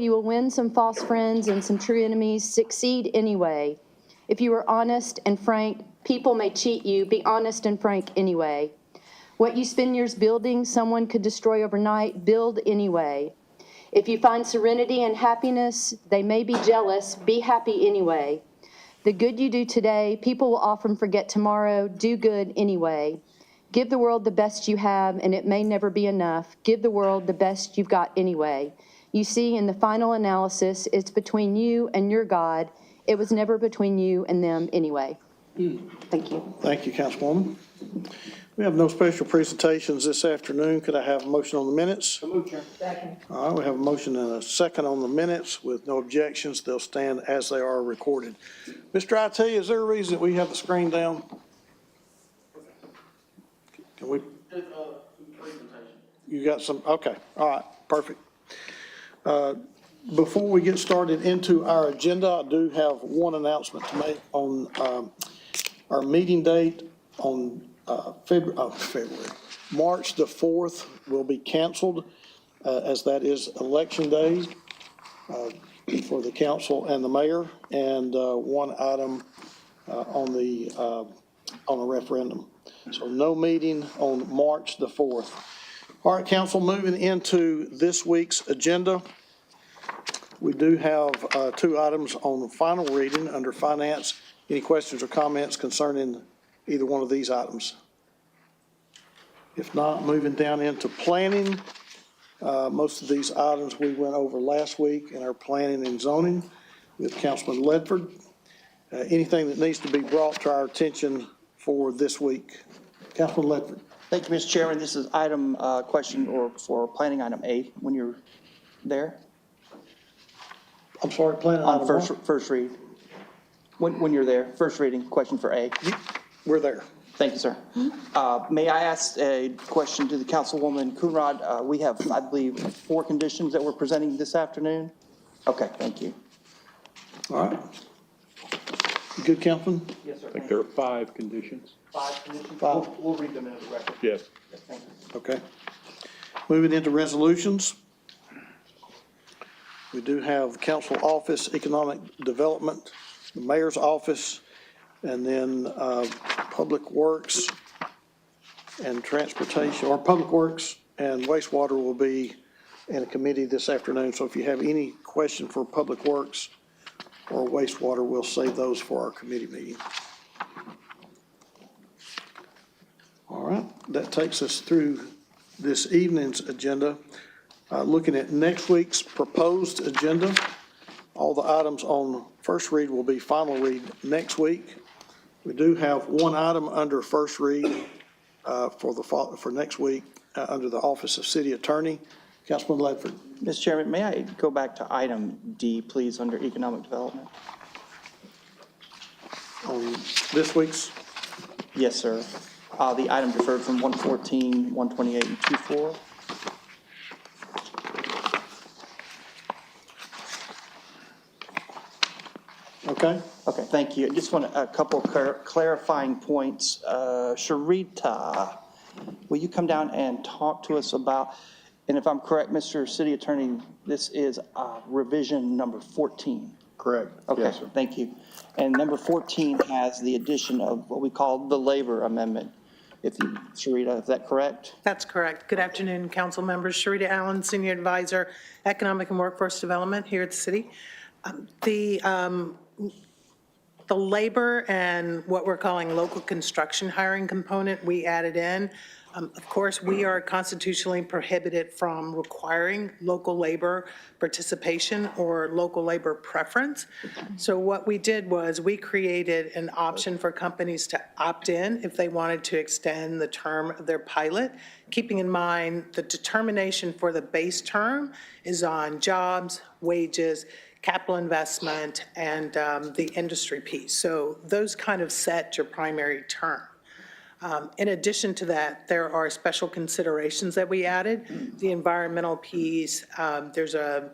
You will win some false friends and some true enemies. Succeed anyway. If you are honest and frank, people may cheat you. Be honest and frank anyway. What you spend years building, someone could destroy overnight. Build anyway. If you find serenity and happiness, they may be jealous. Be happy anyway. The good you do today, people will often forget tomorrow. Do good anyway. Give the world the best you have, and it may never be enough. Give the world the best you've got anyway. You see, in the final analysis, it's between you and your God. It was never between you and them anyway. Thank you. Thank you, Councilwoman. We have no special presentations this afternoon. Could I have a motion on the minutes? So moved, Chair. Second. All right, we have a motion and a second on the minutes. With no objections, they'll stand as they are recorded. Mr. IT, is there a reason that we have the screen down? Can we? You got some, okay, all right, perfect. Before we get started into our agenda, I do have one announcement to make on our meeting date on February. March the 4th will be canceled as that is election day for the council and the mayor, and one item on a referendum. So no meeting on March the 4th. All right, council, moving into this week's agenda. We do have two items on final reading under finance. Any questions or comments concerning either one of these items? If not, moving down into planning. Most of these items we went over last week in our planning and zoning with Councilman Ledford. Anything that needs to be brought to our attention for this week? Councilman Ledford. Thank you, Mr. Chairman. This is item question or for planning item A when you're there. I'm sorry, planning On item first read. When you're there, first reading, question for A. We're there. Thank you, sir. May I ask a question to the Councilwoman Coonrod? We have, I believe, 4 conditions that we're presenting this afternoon. Okay, thank you. All right. You good, Councilman? Yes, sir. I think there are 5 conditions. 5 conditions? 5. We'll read them into the record. Yes. Yes, thank you. Okay. Moving into resolutions. We do have council office, economic development, the mayor's office, and then public works and transportation, or public works and wastewater will be in a committee this afternoon. So if you have any question for public works or wastewater, we'll save those for our committee meeting. All right, that takes us through this evening's agenda. Looking at next week's proposed agenda, all the items on first read will be final read next week. We do have one item under first read for next week under the Office of City Attorney. Councilman Ledford. Mr. Chairman, may I go back to item D, please, under economic development? On this week's, Yes, sir. The item deferred from 114, 128, and 24. okay? Okay, thank you. I just want a couple clarifying points. Sharita, will you come down and talk to us about, and if I'm correct, Mr. City Attorney, this is revision number 14. Correct. Okay, Yes, sir. thank you. And number 14 has the addition of what we call the labor amendment. Sharita, is that correct? That's correct. Good afternoon, council members. Sharita Allen, Senior Advisor, Economic and Workforce Development here at the city. The labor and what we're calling local construction hiring component we added in. Of course, we are constitutionally prohibited from requiring local labor participation or local labor preference. So what we did was we created an option for companies to opt in if they wanted to extend the term of their pilot, keeping in mind the determination for the base term is on jobs, wages, capital investment, and the industry piece. So those kind of set your primary term. In addition to that, there are special considerations that we added. The environmental piece, there's a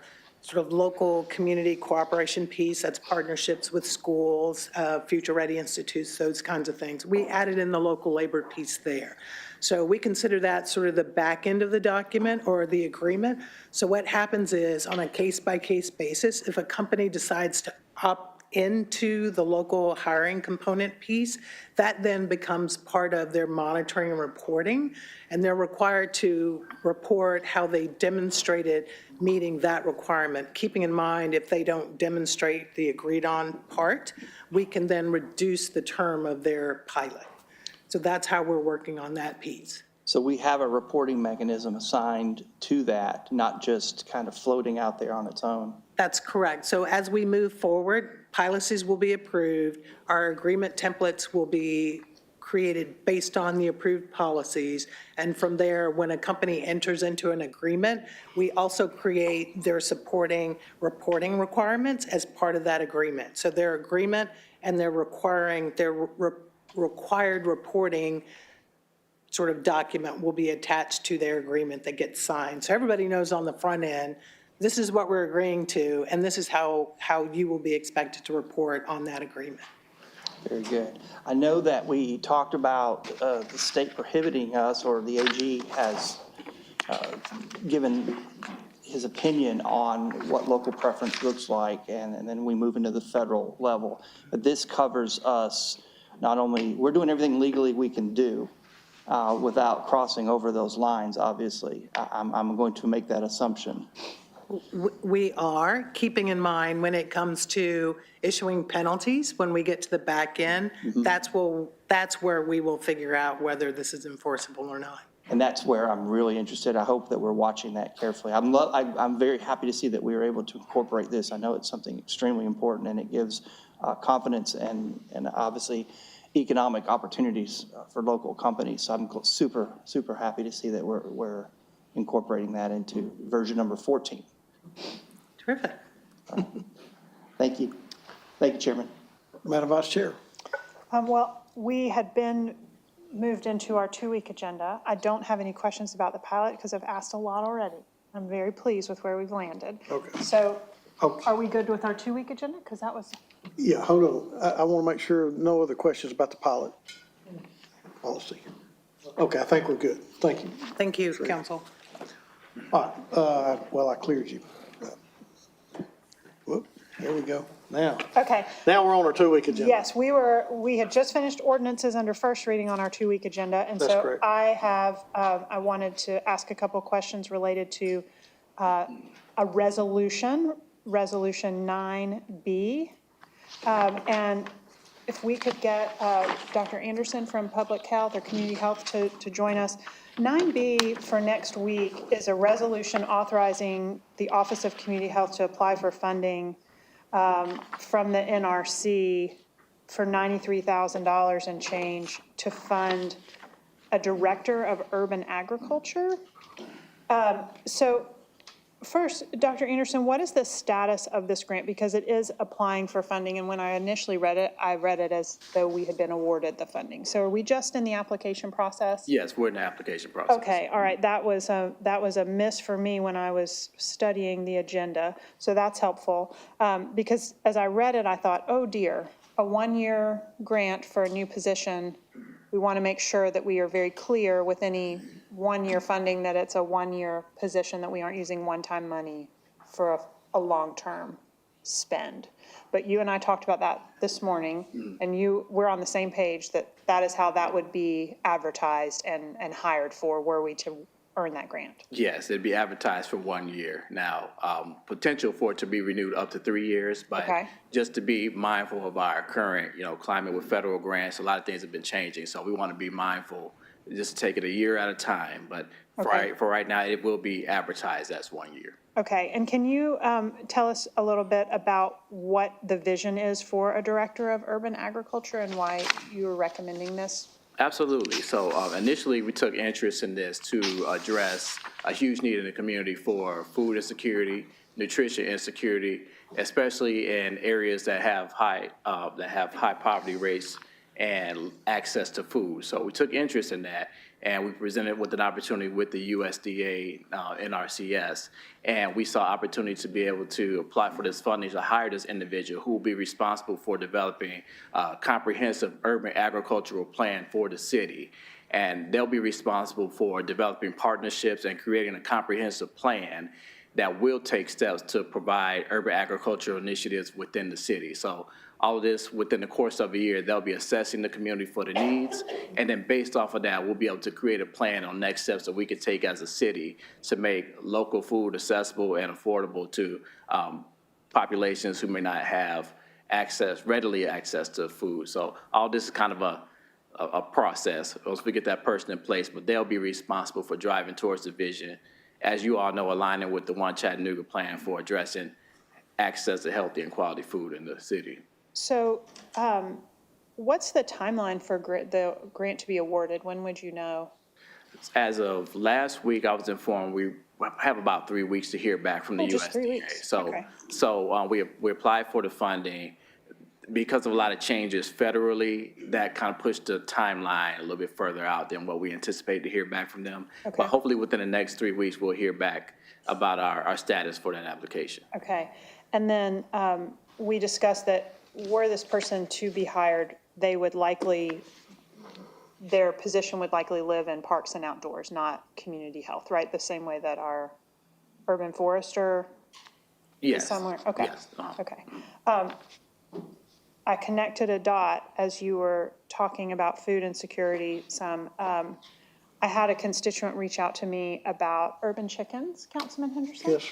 sort of local community cooperation piece, that's partnerships with schools, future-ready institutes, those kinds of things. We added in the local labor piece there. So we consider that sort of the back end of the document or the agreement. So what happens is, on a case-by-case basis, if a company decides to opt into the local hiring component piece, that then becomes part of their monitoring and reporting, and they're required to report how they demonstrated meeting that requirement. Keeping in mind, if they don't demonstrate the agreed-on part, we can then reduce the term of their pilot. So that's how we're working on that piece. So we have a reporting mechanism assigned to that, not just kind of floating out there on its own. That's correct. So as we move forward, policies will be approved. Our agreement templates will be created based on the approved policies. And from there, when a company enters into an agreement, we also create their supporting reporting requirements as part of that agreement. So their agreement and their required reporting sort of document will be attached to their agreement that gets signed. So everybody knows on the front end, this is what we're agreeing to, and this is how you will be expected to report on that agreement. Very good. I know that we talked about the state prohibiting us, or the AG has given his opinion on what local preference looks like, and then we move into the federal level. But this covers us, not only, we're doing everything legally we can do without crossing over those lines, obviously. I'm going to make that assumption. We are, keeping in mind when it comes to issuing penalties, when we get to the back end, that's where we will figure out whether this is enforceable or not. And that's where I'm really interested. I hope that we're watching that carefully. I'm very happy to see that we were able to incorporate this. I know it's something extremely important, and it gives confidence and obviously economic opportunities for local companies. So I'm super, super happy to see that we're incorporating that into version number 14. Terrific. Thank you. Thank you, Chairman. Madam Vice Chair. Well, we had been moved into our 2-week agenda. I don't have any questions about the pilot because I've asked a lot already. I'm very pleased with where we've landed. Okay. So Okay. are we good with our 2-week agenda? Because that was, Yeah, hold on. I want to make sure no other questions about the pilot policy. Okay, I think we're good. Thank you. Thank you, council. All right, well, I cleared you. Whoop, here we go. Now okay. we're on our 2-week agenda. Yes, we had just finished ordinances under first reading on our 2-week agenda. And That's so correct. I wanted to ask a couple of questions related to a resolution 9B. And if we could get Dr. Anderson from Public Health or Community Health to join us. 9B for next week is a resolution authorizing the Office of Community Health to apply for funding from the NRC for $93,000 and change to fund a director of urban agriculture. So first, Dr. Anderson, what is the status of this grant? Because it is applying for funding, and when I initially read it, I read it as though we had been awarded the funding. So are we just in the application process? Yes, we're in the application process. Okay, all right, that was a miss for me when I was studying the agenda, so that's helpful. Because as I read it, I thought, oh dear, a 1-year grant for a new position. We want to make sure that we are very clear with any 1-year funding that it's a 1-year position, that we aren't using one-time money for a long-term spend. But you and I talked about that this morning, and we're on the same page that that is how that would be advertised and hired for, were we to earn that grant. Yes, it'd be advertised for 1 year. Now, potential for it to be renewed up to 3 years, but Okay. just to be mindful of our current, climate with federal grants, a lot of things have been changing, so we want to be mindful, just take it a year at a time. But Okay. for right now, it will be advertised as 1 year. Okay, and can you tell us a little bit about what the vision is for a director of urban agriculture and why you are recommending this? Absolutely. So initially, we took interest in this to address a huge need in the community for food insecurity, nutrition insecurity, especially in areas that have high poverty rates and access to food. So we took interest in that, and we presented with an opportunity with the USDA NRCS, and we saw opportunity to be able to apply for this funding to hire this individual who will be responsible for developing a comprehensive urban agricultural plan for the city. And they'll be responsible for developing partnerships and creating a comprehensive plan that will take steps to provide urban agricultural initiatives within the city. So all of this, within the course of a year, they'll be assessing the community for the needs, and then based off of that, we'll be able to create a plan on next steps that we could take as a city to make local food accessible and affordable to populations who may not have readily access to food. So all this is kind of a process, once we get that person in place, but they'll be responsible for driving towards the vision, as you all know, aligning with the One Chattanooga plan for addressing access to healthy and quality food in the city. So what's the timeline for the grant to be awarded? When would you know? As of last week, I was informed we have about 3 weeks to hear back from the USDA. Just 3 weeks. Okay. So we applied for the funding. Because of a lot of changes federally, that kind of pushed the timeline a little bit further out than what we anticipate to hear back from them. Okay. But hopefully within the next 3 weeks, we'll hear back about our status for that application. Okay. And then we discussed that were this person to be hired, their position would likely live in parks and outdoors, not community health, right? The same way that our urban forester Yes. is somewhere? Okay. Yes. Okay. I connected a dot as you were talking about food insecurity some. I had a constituent reach out to me about urban chickens, Councilman Henderson. Yes.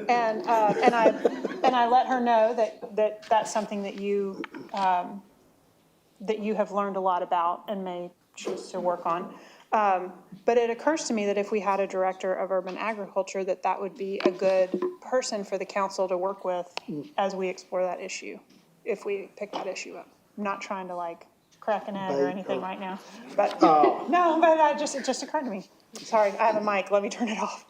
And I let her know that that's something that you have learned a lot about and may choose to work on. But it occurs to me that if we had a director of urban agriculture, that would be a good person for the council to work with as we explore that issue, if we pick that issue up. I'm not trying to like crack an egg or anything right now, but no, but it just occurred to me. Sorry, I have a mic. Let me turn it off.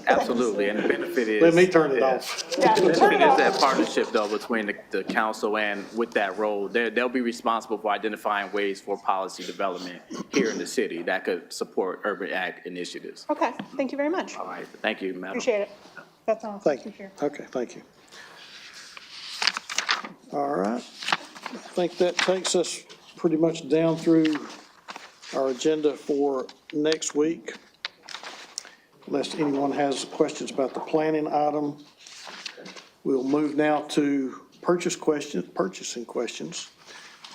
Absolutely, and the benefit is. Let me turn it off. Yeah, turn It it is that off. partnership, though, between the council and with that role, they'll be responsible for identifying ways for policy development here in the city that could support urban ag initiatives. Okay, thank you very much. All right, thank you, Madam. Appreciate it. That's all. Thank you. Okay, thank you. All right. I think that takes us pretty much down through our agenda for next week. Unless anyone has questions about the planning item, we'll move now to purchasing questions.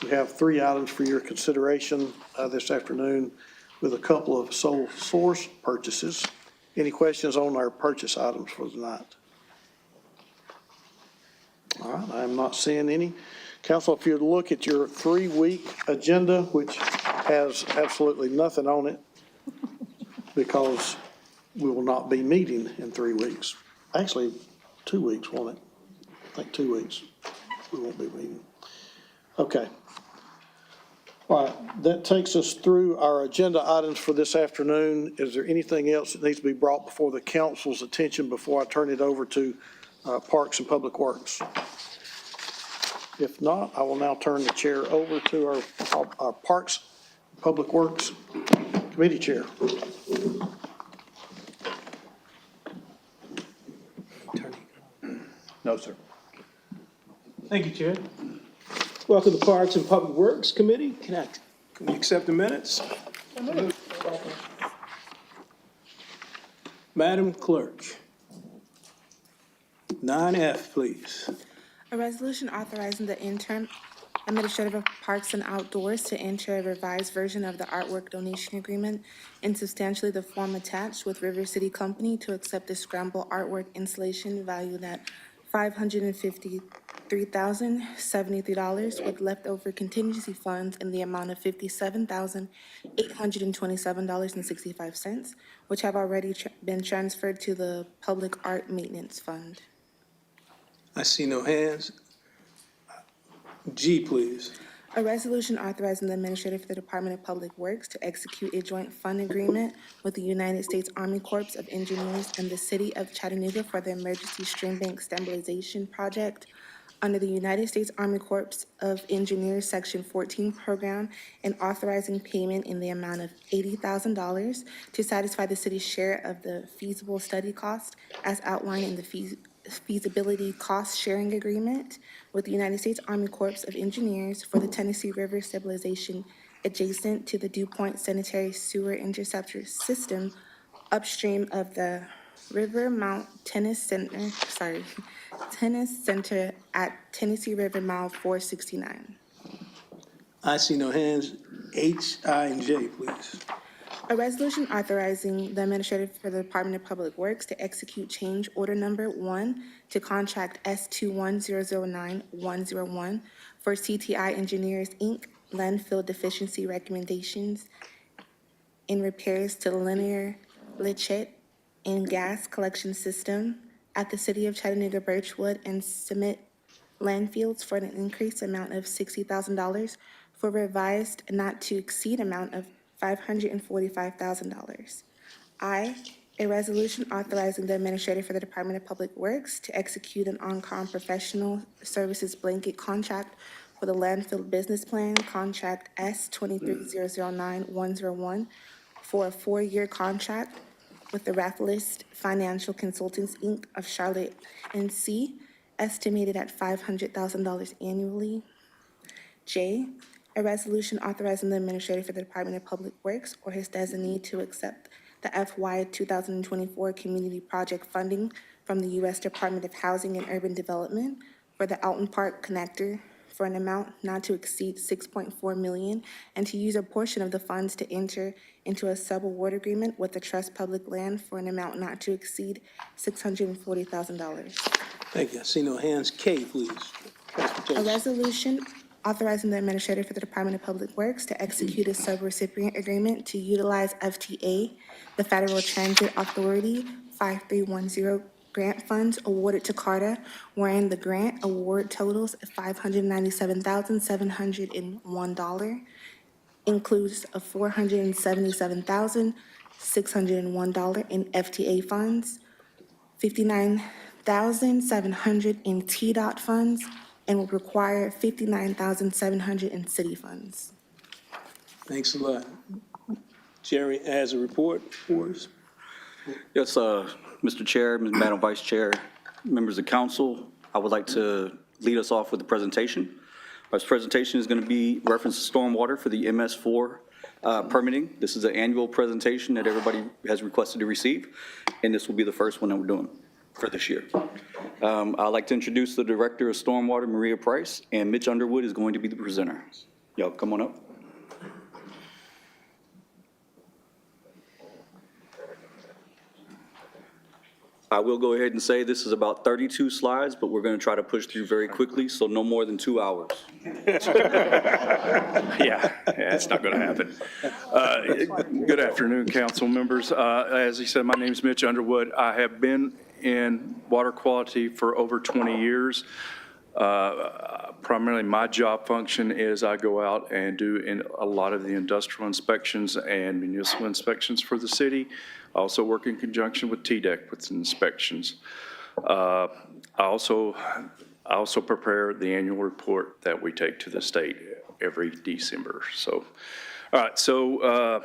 We have 3 items for your consideration this afternoon with a couple of sole source purchases. Any questions on our purchase items for tonight? All right, I'm not seeing any. Council, if you look at your 3-week agenda, which has absolutely nothing on it, because we will not be meeting in 3 weeks. Actually, 2 weeks, won't it? I think 2 weeks. We won't be meeting. Okay. All right, that takes us through our agenda items for this afternoon. Is there anything else that needs to be brought before the council's attention before I turn it over to Parks and Public Works? If not, I will now turn the chair over to our Parks and Public Works Committee Chair. No, sir. Thank you, Chair. Welcome to Parks and Public Works Committee. Can we accept the minutes? Madam Clerk, 9F, please. A resolution authorizing the interim administrator of Parks and Outdoors to enter a revised version of the artwork donation agreement in substantially the form attached with River City Company to accept the Scramble artwork installation valued at $553,073 with leftover contingency funds in the amount of $57,827.65, which have already been transferred to the Public Art Maintenance Fund. I see no hands. G, please. A resolution authorizing the administrator for the Department of Public Works to execute a joint fund agreement with the United States Army Corps of Engineers and the City of Chattanooga for the Emergency Stream Bank Stabilization Project under the United States Army Corps of Engineers Section 14 program and authorizing payment in the amount of $80,000 to satisfy the city's share of the feasible study cost as outlined in the feasibility cost sharing agreement with the United States Army Corps of Engineers for the Tennessee River stabilization adjacent to the Dew Point Sanitary Sewer Interceptor System upstream of the River Mount Tennis Center, Tennis Center at Tennessee River Mile 469. I see no hands. H, I, and J, please. A resolution authorizing the administrator for the Department of Public Works to execute change order number 1 to contract S21009-101 for CTI Engineers, Inc., landfill deficiency recommendations in repairs to linear leachate and gas collection system at the City of Chattanooga Birchwood and submit landfills for an increased amount of $60,000 for revised not to exceed amount of $545,000. I, a resolution authorizing the administrator for the Department of Public Works to execute an on-com professional services blanket contract for the landfill business plan, contract S23009-101, for a 4-year contract with the Rafflist Financial Consultants, Inc. of Charlotte, NC, estimated at $500,000 annually. J, a resolution authorizing the administrator for the Department of Public Works or his designee to accept the FY 2024 community project funding from the U.S. Department of Housing and Urban Development for the Alton Park Connector for an amount not to exceed $6.4 million, and to use a portion of the funds to enter into a subaward agreement with the Trust Public Land for an amount not to exceed $640,000. Thank you. I see no hands. K, please. A Transportation. resolution authorizing the administrator for the Department of Public Works to execute a subrecipient agreement to utilize FTA, the Federal Transit Authority 5310 grant funds awarded to CARTA, wherein the grant award totals $597,701, includes a $477,601 in FTA funds, $59,700 in TDOT funds, and will require $59,700 in city funds. Thanks a lot. Jerry has a report for us. Yes, Mr. Chair, Madam Vice Chair, members of council, I would like to lead us off with the presentation. Our presentation is going to be reference to stormwater for the MS4 permitting. This is an annual presentation that everybody has requested to receive, and this will be the first one that we're doing for this year. I'd like to introduce the Director of Stormwater, Maria Price, and Mitch Underwood is going to be the presenter. Y'all come on up. I will go ahead and say this is about 32 slides, but we're going to try to push through very quickly, so no more than 2 hours. Yeah, it's not going to happen. Good afternoon, council members. As he said, my name is Mitch Underwood. I have been in water quality for over 20 years. Primarily, my job function is I go out and do a lot of the industrial inspections and municipal inspections for the city. I also work in conjunction with TDEC with inspections. I also prepare the annual report that we take to the state every December. So, all right, so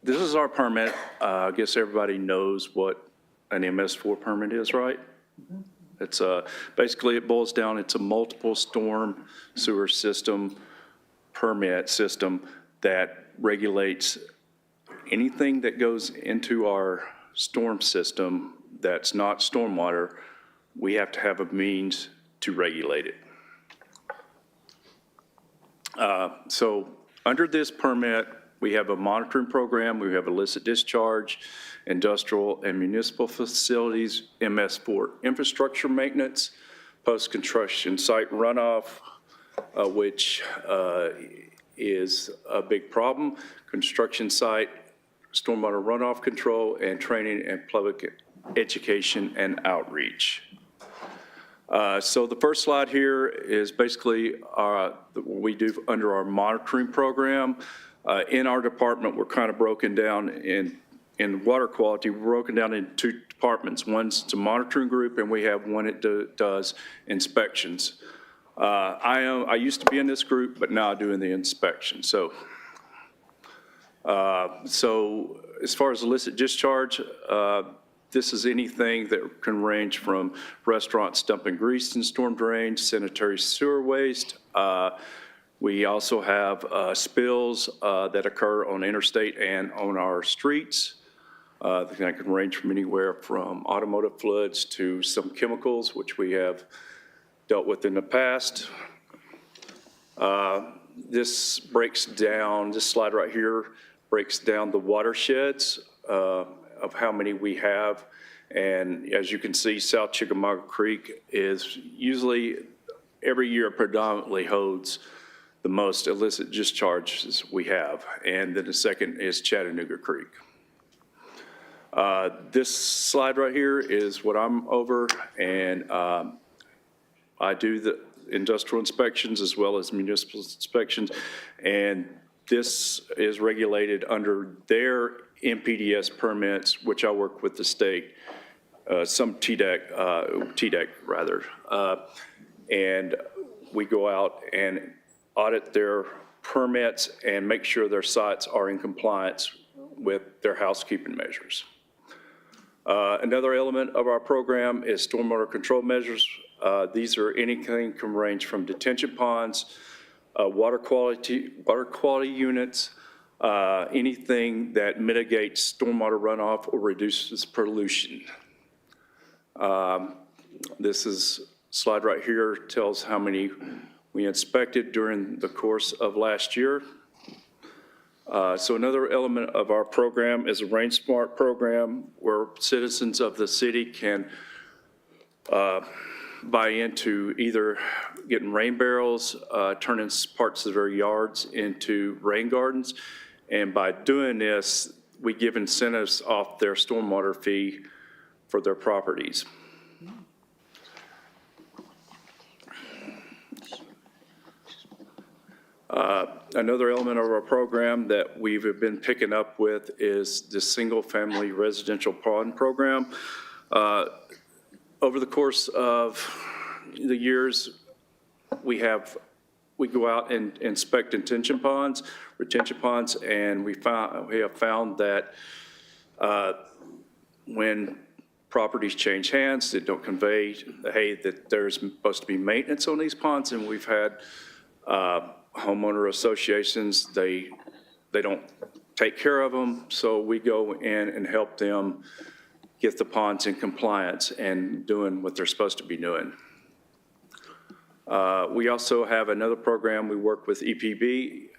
this is our permit. I guess everybody knows what an MS4 permit is, right? Mm-hmm. It's basically, it boils down, it's a multiple storm sewer system permit system that regulates anything that goes into our storm system that's not stormwater. We have to have a means to regulate it. So under this permit, we have a monitoring program, we have illicit discharge, industrial and municipal facilities, MS4 infrastructure maintenance, post-construction site runoff, which is a big problem, construction site, stormwater runoff control, and training and public education and outreach. So the first slide here is basically what we do under our monitoring program. In our department, we're kind of broken down in water quality, we're broken down into two departments. One's the monitoring group, and we have one that does inspections. I used to be in this group, but now I do in the inspection. So as far as illicit discharge, this is anything that can range from restaurants dumping grease in storm drains, sanitary sewer waste. We also have spills that occur on interstate and on our streets. That can range from anywhere from automotive floods to some chemicals, which we have dealt with in the past. This breaks down, this slide right here breaks down the watersheds of how many we have. And as you can see, South Chickamauga Creek is usually every year predominantly holds the most illicit discharges we have. And then the second is Chattanooga Creek. This slide right here is what I'm over, and I do the industrial inspections as well as municipal inspections, and this is regulated under their MPDS permits, which I work with the state, some TDEC rather, and we go out and audit their permits and make sure their sites are in compliance with their housekeeping measures. Another element of our program is stormwater control measures. These are anything can range from detention ponds, water quality units, anything that mitigates stormwater runoff or reduces pollution. This slide right here tells how many we inspected during the course of last year. So another element of our program is a Rain Smart program where citizens of the city can buy into either getting rain barrels, turning parts of their yards into rain gardens. And by doing this, we give incentives off their stormwater fee for their properties. Another element of our program that we've been picking up with is the single-family residential pond program. Over the course of the years, we go out and inspect retention ponds, and we have found that when properties change hands, that don't convey, hey, that there's supposed to be maintenance on these ponds, and we've had homeowner associations, they don't take care of them, so we go in and help them get the ponds in compliance and doing what they're supposed to be doing. We also have another program, we work with EPB,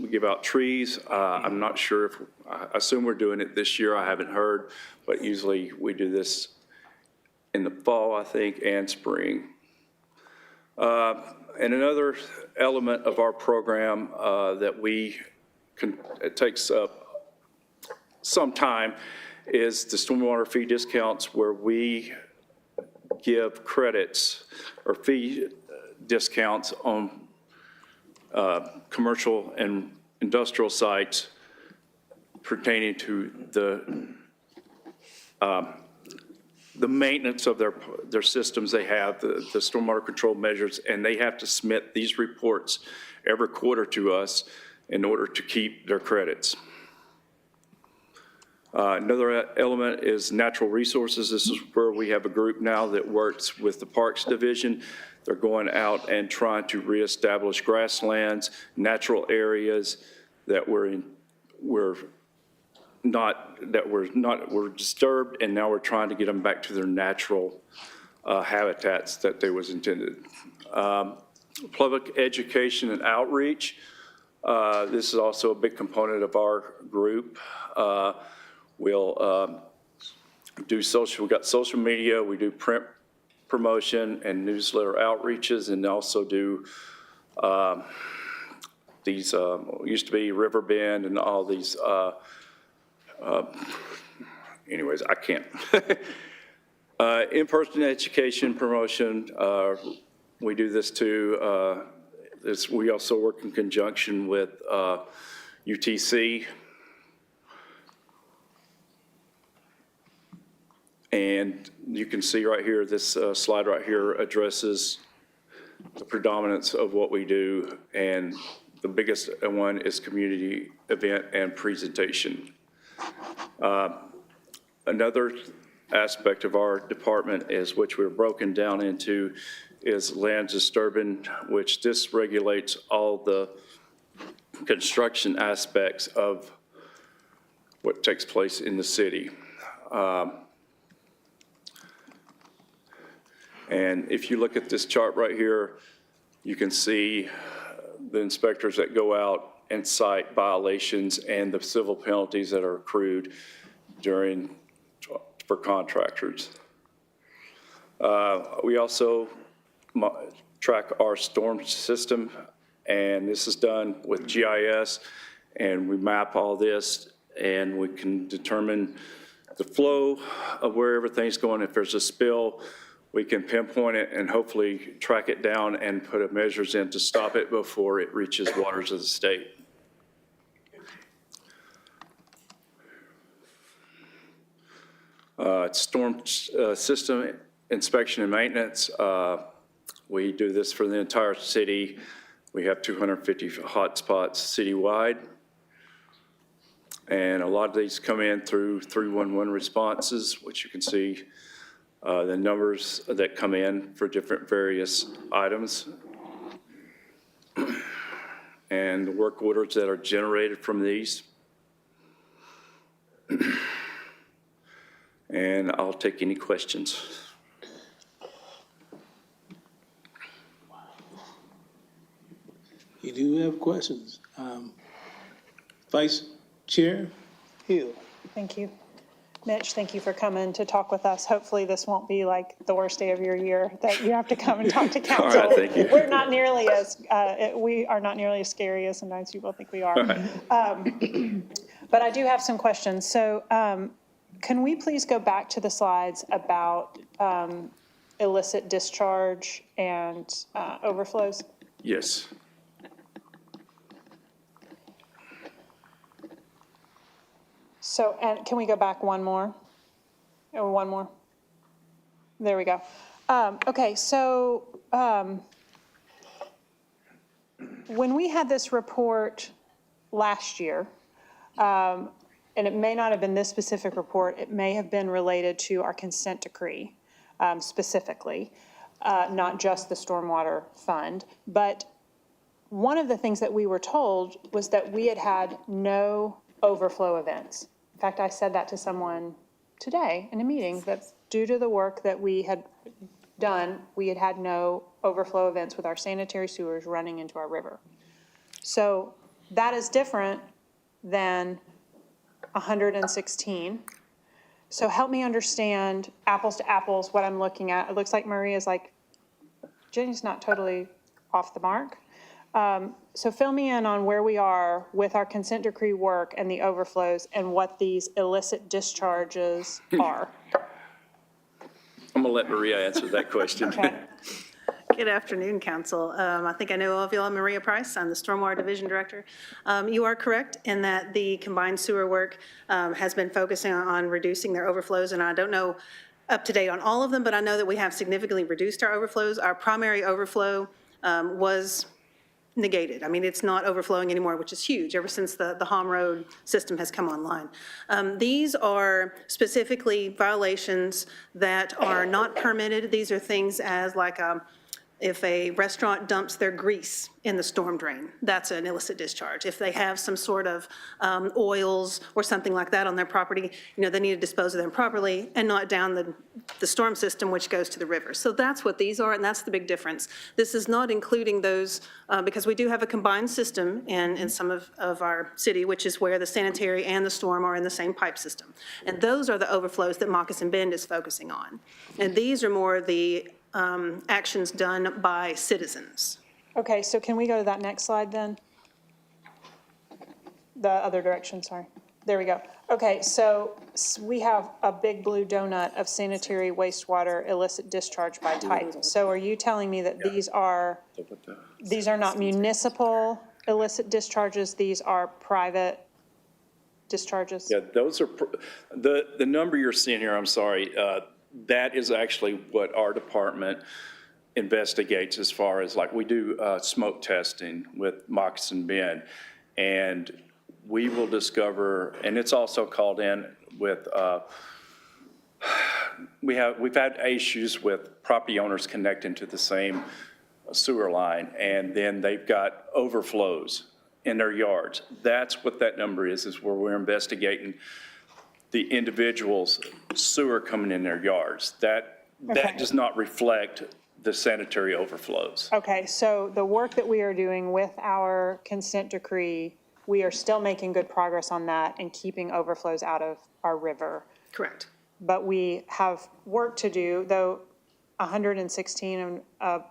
we give out trees. I'm not sure if, I assume we're doing it this year, I haven't heard, but usually we do this in the fall, I think, and spring. And another element of our program that it takes some time is the stormwater fee discounts, where we give credits or fee discounts on commercial and industrial sites pertaining to the maintenance of their systems. They have the stormwater control measures, and they have to submit these reports every quarter to us in order to keep their credits. Another element is natural resources. This is where we have a group now that works with the Parks Division. They're going out and trying to reestablish grasslands, natural areas that were disturbed, and now we're trying to get them back to their natural habitats that they was intended. Public education and outreach. This is also a big component of our group. We'll do social, we've got social media, we do print promotion and newsletter outreaches, and also do these, used to be River Bend and all these, anyways, I can't. In-person education promotion, we do this too. We also work in conjunction with UTC. And you can see right here, this slide right here addresses the predominance of what we do, and the biggest one is community event and presentation. Another aspect of our department is, which we're broken down into, is land disturbance, which this regulates all the construction aspects of what takes place in the city. And if you look at this chart right here, you can see the inspectors that go out and cite violations and the civil penalties that are accrued for contractors. We also track our storm system, and this is done with GIS, and we map all this, and we can determine the flow of where everything's going. If there's a spill, we can pinpoint it and hopefully track it down and put measures in to stop it before it reaches waters of the state. Storm system inspection and maintenance. We do this for the entire city. We have 250 hotspots citywide. And a lot of these come in through 311 responses, which you can see the numbers that come in for different various items. And the work orders that are generated from these. And I'll take any questions. You do have questions. Vice Chair Hill. Thank you. Mitch, thank you for coming to talk with us. Hopefully this won't be like the worst day of your year that you have to come and talk to council. All right, thank you. We're not nearly as, we are not nearly as scary as sometimes people think we are. But I do have some questions. So can we please go back to the slides about illicit discharge and overflows? Yes. So, and can we go back one more? Or one more? There we go. Okay, so when we had this report last year, and it may not have been this specific report, it may have been related to our consent decree specifically, not just the stormwater fund. But one of the things that we were told was that we had had no overflow events. In fact, I said that to someone today in a meeting, that due to the work that we had done, we had had no overflow events with our sanitary sewers running into our river. So that is different than 116. So help me understand, apples to apples, what I'm looking at. It looks like Maria's like, Jenny's not totally off the mark. So fill me in on where we are with our consent decree work and the overflows and what these illicit discharges are. I'm gonna let Maria answer that question. Okay. Good afternoon, Council. I think I know all of you. I'm Maria Price. I'm the Stormwater Division Director. You are correct in that the combined sewer work has been focusing on reducing their overflows, and I don't know up to date on all of them, but I know that we have significantly reduced our overflows. Our primary overflow was negated. I mean, it's not overflowing anymore, which is huge ever since the Hom Road system has come online. These are specifically violations that are not permitted. These are things as like if a restaurant dumps their grease in the storm drain, that's an illicit discharge. If they have some sort of oils or something like that on their property, you know, they need to dispose of them properly and not down the storm system, which goes to the river. So that's what these are, and that's the big difference. This is not including those, because we do have a combined system in some of our city, which is where the sanitary and the storm are in the same pipe system. And those are the overflows that Moccasin Bend is focusing on. And these are more the actions done by citizens. Okay, so can we go to that next slide then? The other direction, sorry. There we go. Okay, so we have a big blue donut of sanitary wastewater illicit discharge by type. So are you telling me that these are not municipal illicit discharges, these are private discharges? Yeah, those are, the number you're seeing here, I'm sorry, that is actually what our department investigates as far as, like, we do smoke testing with Moccasin Bend, and we will discover, and it's also called in with, we've had issues with property owners connecting to the same sewer line, and then they've got overflows in their yards. That's what that number is where we're investigating the individual's sewer coming in their yards. That Okay. does not reflect the sanitary overflows. Okay, so the work that we are doing with our consent decree, we are still making good progress on that and keeping overflows out of our river. Correct. But we have work to do, though 116 in a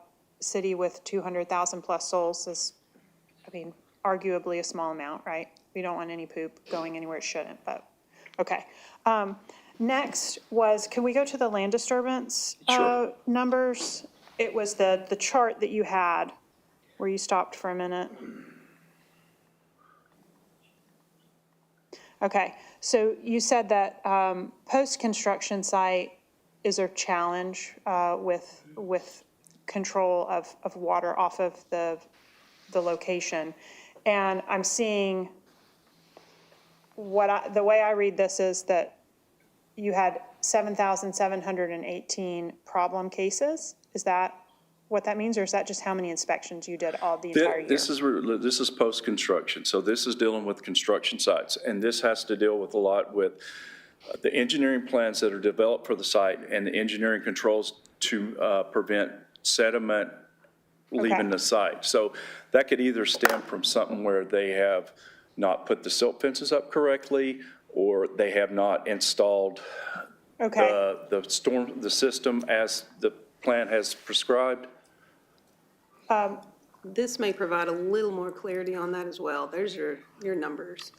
city with 200,000 plus souls is, I mean, arguably a small amount, right? We don't want any poop going anywhere it shouldn't, but, okay. Next was, can we go to the land disturbance Sure. numbers? It was the chart that you had where you stopped for a minute. Okay, so you said that post-construction site is a challenge with control of water off of the location. And I'm seeing the way I read this is that you had 7,718 problem cases. Is that what that means, or is that just how many inspections you did all the entire year? This is post-construction, so this is dealing with construction sites, and this has to deal with a lot with the engineering plans that are developed for the site and the engineering controls to prevent sediment leaving Okay. the site. So that could either stem from something where they have not put the silt fences up correctly, or they have not installed Okay, the system as the plan has prescribed. This may provide a little more clarity on that as well. There's your numbers.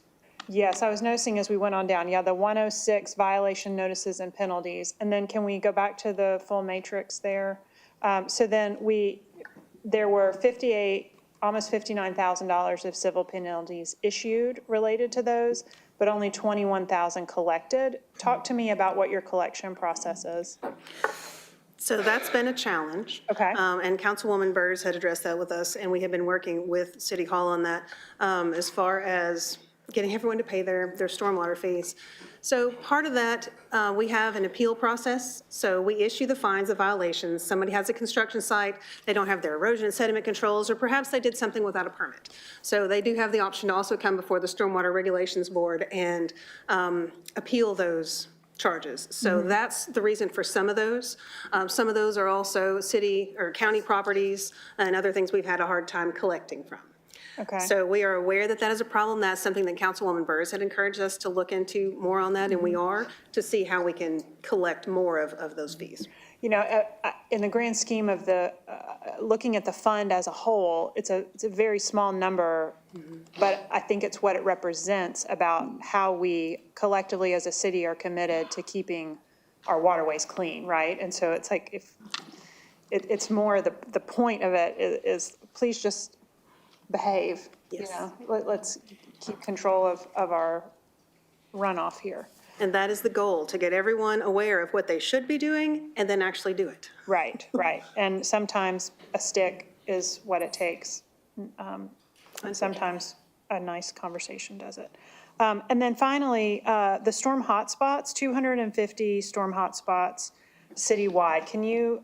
yes, I was noticing as we went on down, yeah, the 106 violation notices and penalties. And then can we go back to the full matrix there? So then there were 58, almost $59,000 of civil penalties issued related to those, but only 21,000 collected. Talk to me about what your collection process is. So that's been a challenge. Okay. And Councilwoman Burrs had addressed that with us, and we have been working with City Hall on that as far as getting everyone to pay their stormwater fees. So part of that, we have an appeal process. So we issue the fines, the violations. Somebody has a construction site, they don't have their erosion and sediment controls, or perhaps they did something without a permit. So they do have the option to also come before the Stormwater Regulations Board and appeal those charges. So that's the reason for some of those. Some of those are also city or county properties and other things we've had a hard time collecting from. Okay. So we are aware that that is a problem. That's something that Councilwoman Burrs had encouraged us to look into more on that, and we are, to see how we can collect more of those fees. You know, in the grand scheme of looking at the fund as a whole, it's a very small number, but I think it's what it represents about how we collectively as a city are committed to keeping our waterways clean, right? And so it's like, it's more the point of it is please just behave, you Yes. know? Let's keep control of our runoff here. And that is the goal, to get everyone aware of what they should be doing and then actually do it. Right, right. And sometimes a stick is what it takes. And sometimes a nice conversation does it. And then finally, the storm hotspots, 250 storm hotspots citywide. Can you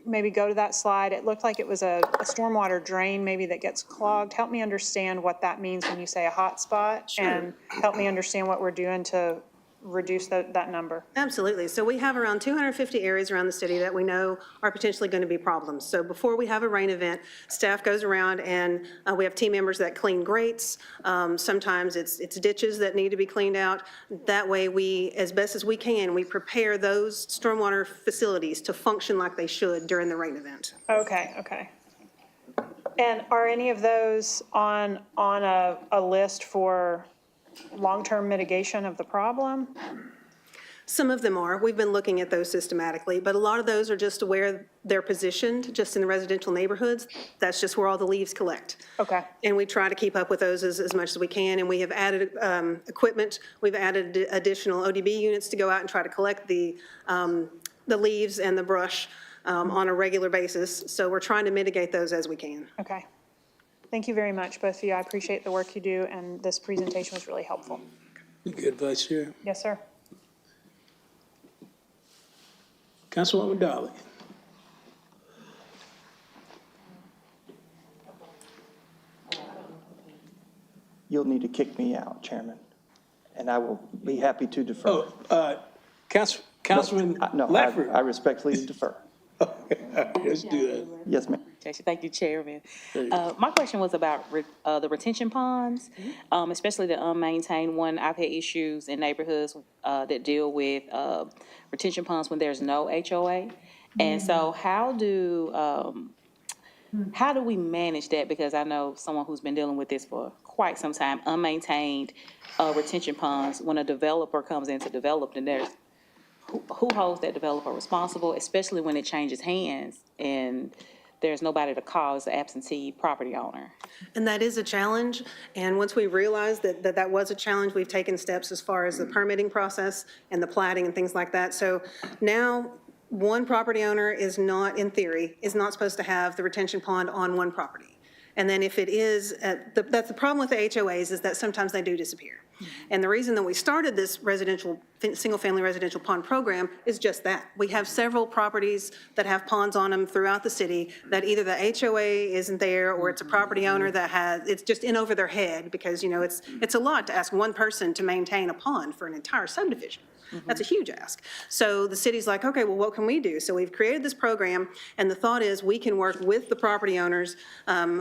maybe go to that slide? It looked like it was a stormwater drain maybe that gets clogged. Help me understand what that means when you say a hotspot. Sure. And help me understand what we're doing to reduce that number. Absolutely. So we have around 250 areas around the city that we know are potentially going to be problems. So before we have a rain event, staff goes around and we have team members that clean grates. Sometimes it's ditches that need to be cleaned out. That way we, as best as we can, we prepare those stormwater facilities to function like they should during the rain event. Okay, okay. And are any of those on a list for long-term mitigation of the problem? Some of them are. We've been looking at those systematically, but a lot of those are just where they're positioned, just in the residential neighborhoods. That's just where all the leaves collect. Okay. And we try to keep up with those as much as we can, and we have added equipment. We've added additional ODB units to go out and try to collect the leaves and the brush on a regular basis. So we're trying to mitigate those as we can. Okay. Thank you very much, both of you. I appreciate the work you do, and this presentation was really helpful. Good, Vice Chair. Yes, sir. Councilwoman Dolly. You'll need to kick me out, Chairman, and I will be happy to defer. Councilman No, Ledford. I respectfully defer. Let's do that. Yes, ma'am. Thank you, Chairman. My question was about the retention ponds, especially the unmaintained one. I've had issues in neighborhoods that deal with retention ponds when there's no HOA. And so how do we manage that? Because I know someone who's been dealing with this for quite some time, unmaintained retention ponds. When a developer comes in to develop, then there's who holds that developer responsible, especially when it changes hands and there's nobody to call as the absentee property owner. And that is a challenge, and once we realized that was a challenge, we've taken steps as far as the permitting process and the platting and things like that. So now, one property owner is not, in theory, is not supposed to have the retention pond on one property. And then if it is, that's the problem with the HOAs, is that sometimes they do disappear. And the reason that we started this single-family residential pond program is just that. We have several properties that have ponds on them throughout the city that either the HOA isn't there, or it's a property owner that it's just in over their head, because, it's a lot to ask one person to maintain a pond for an entire subdivision. That's a huge ask. So the city's like, okay, well, what can we do? So we've created this program, and the thought is we can work with the property owners,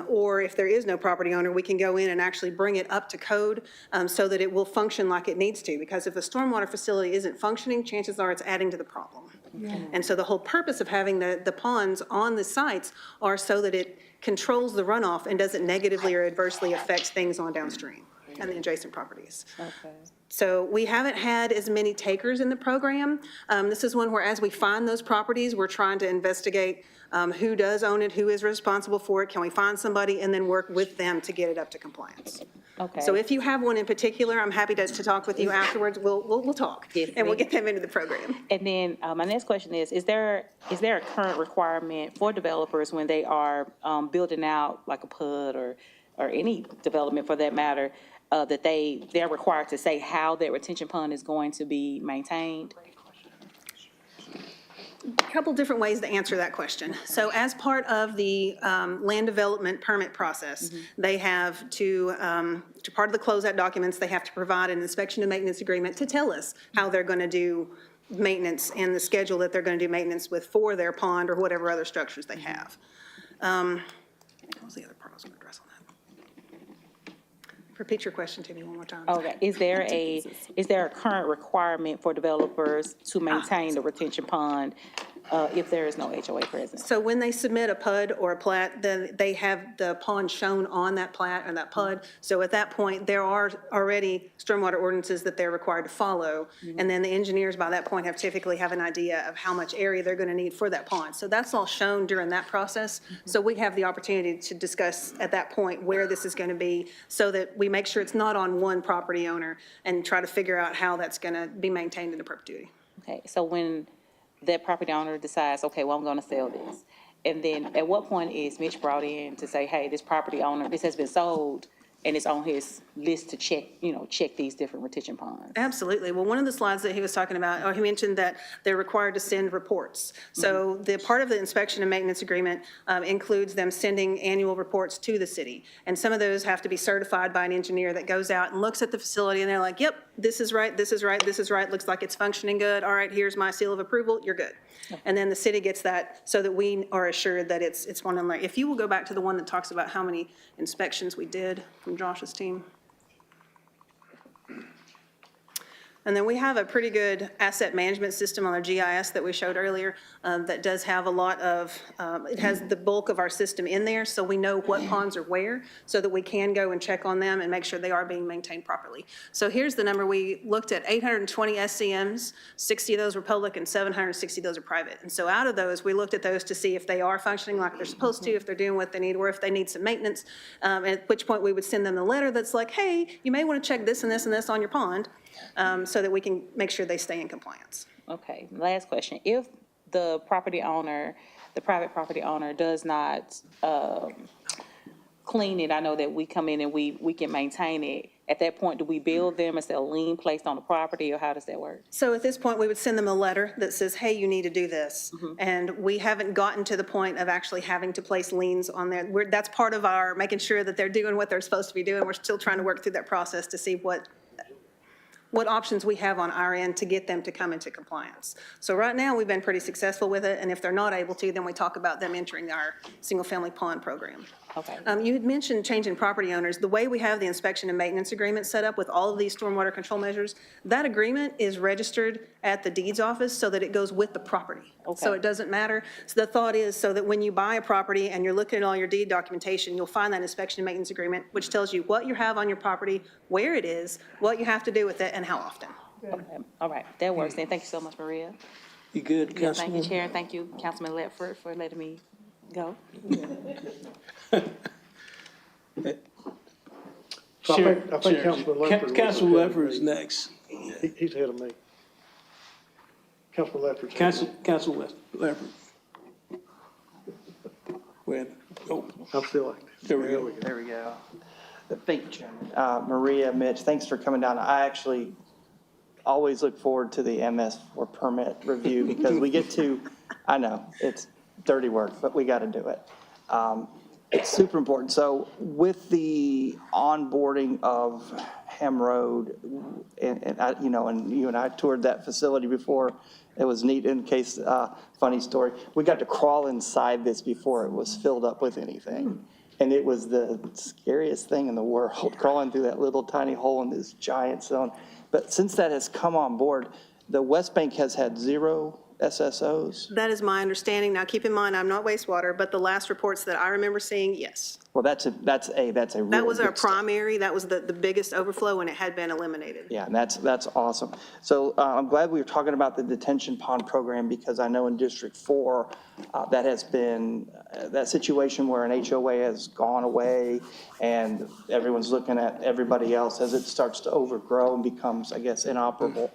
or if there is no property owner, we can go in and actually bring it up to code so that it will function like it needs to. Because if a stormwater facility isn't functioning, chances are it's adding to the problem. And so the whole purpose of having the ponds on the sites are so that it controls the runoff and doesn't negatively or adversely affect things on downstream and the adjacent properties. Okay. So we haven't had as many takers in the program. This is one where, as we find those properties, we're trying to investigate who does own it, who is responsible for it, can we find somebody, and then work with them to get it up to compliance. Okay. So if you have one in particular, I'm happy to talk with you afterwards. We'll talk, Yes, and we'll ma'am. get them into the program. And then my next question is there a current requirement for developers when they are building out like a PUD or any development for that matter, that they're required to say how that retention pond is going to be maintained? A couple different ways to answer that question. So as part of the land development permit process, they have to part of the closeout documents, they have to provide an inspection and maintenance agreement to tell us how they're going to do maintenance and the schedule that they're going to do maintenance with for their pond or whatever other structures they have. What was the other part I was going to address on that? Repeat your question to me one more time. Okay, is there a current requirement for developers to maintain the retention pond if there is no HOA present? So when they submit a PUD or a plat, then they have the pond shown on that plat or that PUD. So at that point, there are already stormwater ordinances that they're required to follow. And then the engineers by that point typically have an idea of how much area they're going to need for that pond. So that's all shown during that process. So we have the opportunity to discuss at that point where this is going to be so that we make sure it's not on one property owner and try to figure out how that's going to be maintained into perpetuity. Okay, so when that property owner decides, okay, well, I'm going to sell this, and then at what point is Mitch brought in to say, hey, this property owner, this has been sold, and it's on his list to check these different retention ponds? Absolutely. Well, one of the slides that he was talking about, or he mentioned that they're required to send reports. So the part of the inspection and maintenance agreement includes them sending annual reports to the city. And some of those have to be certified by an engineer that goes out and looks at the facility, and they're like, yep, this is right, this is right, this is right, looks like it's functioning good. All right, here's my seal of approval, you're good. And then the city gets that so that we are assured that it's one and like. If you will go back to the one that talks about how many inspections we did from Josh's team. And then we have a pretty good asset management system on our GIS that we showed earlier that does have a lot of, it has the bulk of our system in there, so we know what ponds are where, so that we can go and check on them and make sure they are being maintained properly. So here's the number. We looked at 820 SCMs, 60 of those were public and 760 of those are private. And so out of those, we looked at those to see if they are functioning like they're supposed to, if they're doing what they need, or if they need some maintenance, at which point we would send them the letter that's like, hey, you may want to check this and this and this on your pond, so that we can make sure they stay in compliance. Okay, last question. If the property owner, the private property owner does not clean it, I know that we come in and we can maintain it. At that point, do we bill them? Is there a lien placed on the property, or how does that work? So at this point, we would send them a letter that says, hey, you need to do this. And we haven't gotten to the point of actually having to place liens on there. That's part of our making sure that they're doing what they're supposed to be doing. We're still trying to work through that process to see what options we have on our end to get them to come into compliance. So right now, we've been pretty successful with it, and if they're not able to, then we talk about them entering our single-family pond program. Okay. You had mentioned changing property owners. The way we have the inspection and maintenance agreement set up with all of these stormwater control measures, that agreement is registered at the deeds office so that it goes with the property. Okay. So it doesn't matter. So the thought is so that when you buy a property and you're looking at all your deed documentation, you'll find that inspection and maintenance agreement, which tells you what you have on your property, where it is, what you have to do with it, and how often. Okay, all right, that works then. Thank you so much, Maria. You good, Yeah, thank you, Councilwoman? Chair, and thank you, Councilman Ledford, for letting me go. So I think Councilman Ledford. Councilman Ledford is next. He's ahead of me. Councilman Ledford's. Council Ledford. When, oh, I'm still active. there we go. There we go. Thank you, Chairman. Maria, Mitch, thanks for coming down. I actually always look forward to the MS4 permit review because we get to, I know, it's dirty work, but we got to do it. It's super important. So with the onboarding of Ham Road, and I, and you and I toured that facility before. It was neat. In case, funny story, we got to crawl inside this before it was filled up with anything. And it was the scariest thing in the world, crawling through that little tiny hole in this giant zone. But since that has come on board, the West Bank has had 0 SSOs. That is my understanding. Now, keep in mind, I'm not wastewater, but the last reports that I remember seeing, yes. Well, that's a real That was our good step. primary, that was the biggest overflow, and it had been eliminated. Yeah, and that's awesome. So I'm glad we were talking about the detention pond program because I know in District 4, that has been, that situation where an HOA has gone away and everyone's looking at everybody else as it starts to overgrow and becomes, I guess, inoperable,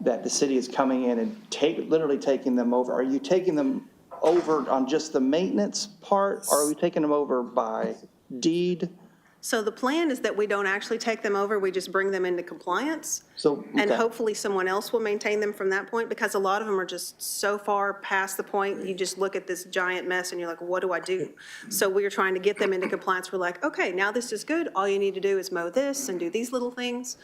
that the city is coming in and literally taking them over. Are you taking them over on just the maintenance part, or are we taking them over by deed? So the plan is that we don't actually take them over, we just bring them into compliance. So, And okay. hopefully someone else will maintain them from that point, because a lot of them are just so far past the point, you just look at this giant mess and you're like, what do I do? So we are trying to get them into compliance. We're like, okay, now this is good. All you need to do is mow this and do these little things.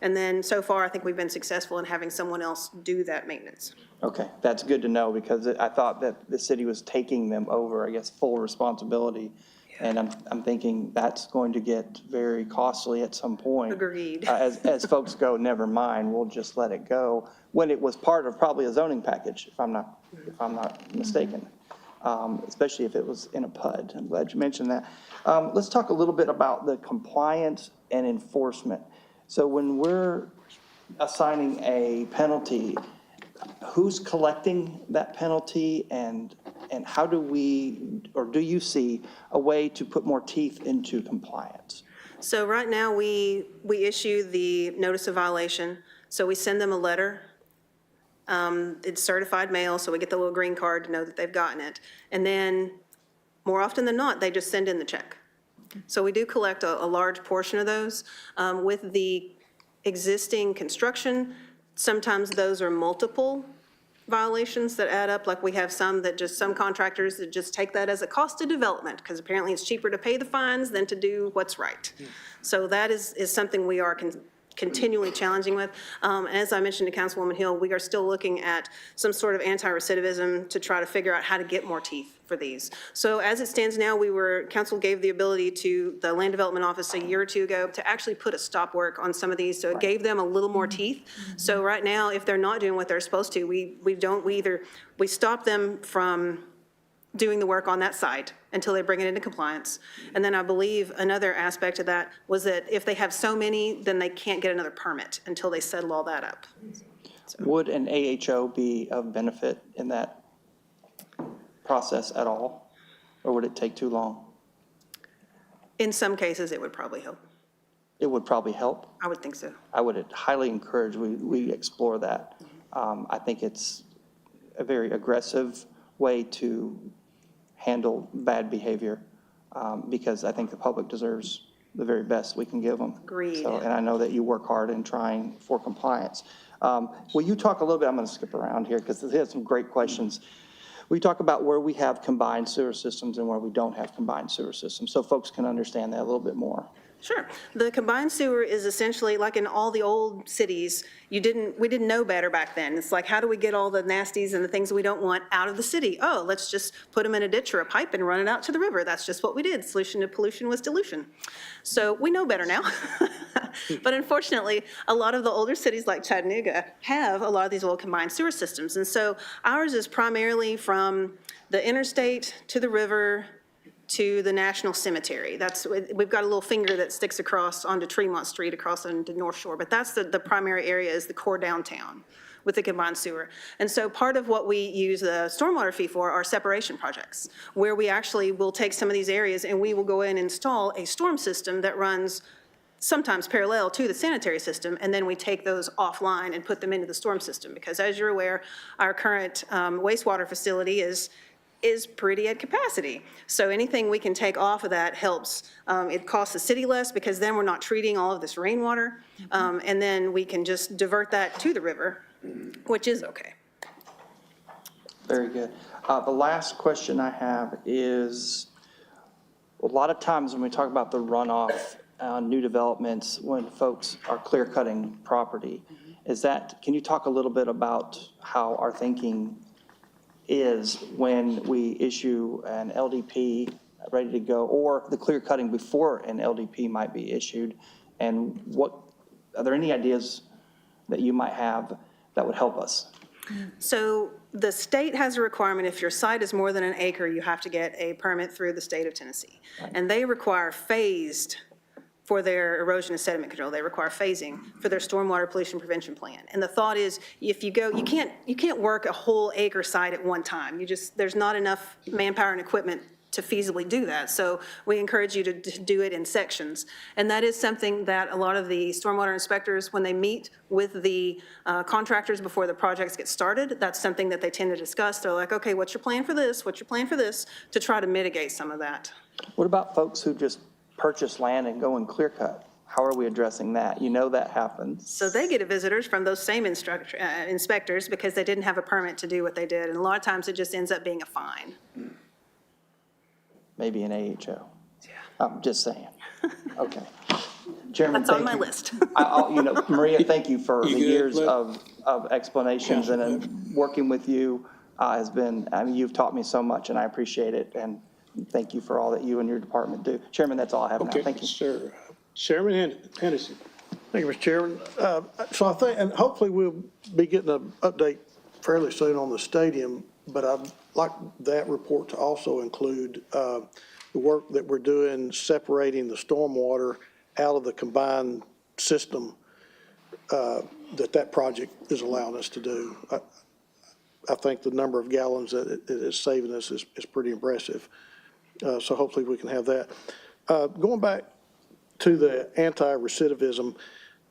And then so far, I think we've been successful in having someone else do that maintenance. Okay, that's good to know because I thought that the city was taking them over, I guess, full responsibility. And I'm thinking that's going to get very costly at some point. Agreed. As folks go, never mind, we'll just let it go, when it was part of probably a zoning package, if I'm not mistaken, especially if it was in a PUD. I'm glad you mentioned that. Let's talk a little bit about the compliance and enforcement. So when we're assigning a penalty, who's collecting that penalty and how do we, or do you see a way to put more teeth into compliance? So right now, we issue the notice of violation. So we send them a letter. It's certified mail, so we get the little green card to know that they've gotten it. And then, more often than not, they just send in the check. So we do collect a large portion of those. With the existing construction, sometimes those are multiple violations that add up. Like we have some contractors that just take that as a cost of development because apparently it's cheaper to pay the fines than to do what's right. So that is something we are continually challenging with. As I mentioned to Councilwoman Hill, we are still looking at some sort of anti-recidivism to try to figure out how to get more teeth for these. So as it stands now, council gave the ability to the Land Development Office a year or two ago to actually put a stop work on some of these, so it gave them a little more teeth. So right now, if they're not doing what they're supposed to, we stop them from doing the work on that site until they bring it into compliance. And then I believe another aspect of that was that if they have so many, then they can't get another permit until they settle all that up. Would an AHO be of benefit in that process at all? Or would it take too long? In some cases, it would probably help. It would probably help. I would think so. I would highly encourage we explore that. I think it's a very aggressive way to handle bad behavior, because I think the public deserves the very best we can give them. Agreed. So, and I know that you work hard in trying for compliance. Will you talk a little bit, I'm going to skip around here because there's some great questions. We talk about where we have combined sewer systems and where we don't have combined sewer systems, so folks can understand that a little bit more. Sure. The combined sewer is essentially like in all the old cities, we didn't know better back then. It's like, how do we get all the nasties and the things we don't want out of the city? Oh, let's just put them in a ditch or a pipe and run it out to the river. That's just what we did. Solution to pollution was dilution. So we know better now. But unfortunately, a lot of the older cities like Chattanooga have a lot of these old combined sewer systems. And so ours is primarily from the interstate to the river to the National Cemetery. We've got a little finger that sticks across onto Tremont Street, across onto North Shore, but that's the primary area is the core downtown with the combined sewer. And so part of what we use the stormwater fee for are separation projects, where we actually will take some of these areas and we will go in and install a storm system that runs sometimes parallel to the sanitary system, and then we take those offline and put them into the storm system. Because as you're aware, our current wastewater facility is pretty at capacity. So anything we can take off of that helps. It costs the city less because then we're not treating all of this rainwater. And then we can just divert that to the river, which is okay. Very good. The last question I have is, a lot of times when we talk about the runoff on new developments, when folks are clear cutting property, can you talk a little bit about how our thinking is when we issue an LDP ready to go, or the clear cutting before an LDP might be issued? And are there any ideas that you might have that would help us? So the state has a requirement, if your site is more than an acre, you have to get a permit through the state of Tennessee. And they require phased for their erosion and sediment control. They require phasing for their stormwater pollution prevention plan. And the thought is, if you go, you can't work a whole acre site at one time. There's not enough manpower and equipment to feasibly do that. So we encourage you to do it in sections. And that is something that a lot of the stormwater inspectors, when they meet with the contractors before the projects get started, that's something that they tend to discuss. They're like, okay, what's your plan for this? What's your plan for this? To try to mitigate some of that. What about folks who just purchase land and go and clear cut? How are we addressing that? You know that happens. So they get visitors from those same inspectors because they didn't have a permit to do what they did. And a lot of times it just ends up being a fine. Maybe an AHO. Yeah. I'm just saying. Okay. Chairman, That's on my list. Maria, thank you for the good, years Cliff? of explanations, and working with you has been, you've taught me so much, and I appreciate it. And thank you for all that you and your department do. Chairman, that's all I have now. Okay, Thank you. sir. Chairman Henderson. Thank you, Mr. Chairman. So I think, and hopefully we'll be getting an update fairly soon on the stadium, but I'd like that report to also include the work that we're doing separating the stormwater out of the combined system that project is allowing us to do. I think the number of gallons that it is saving us is pretty impressive. So hopefully we can have that. Going back to the anti-recidivism,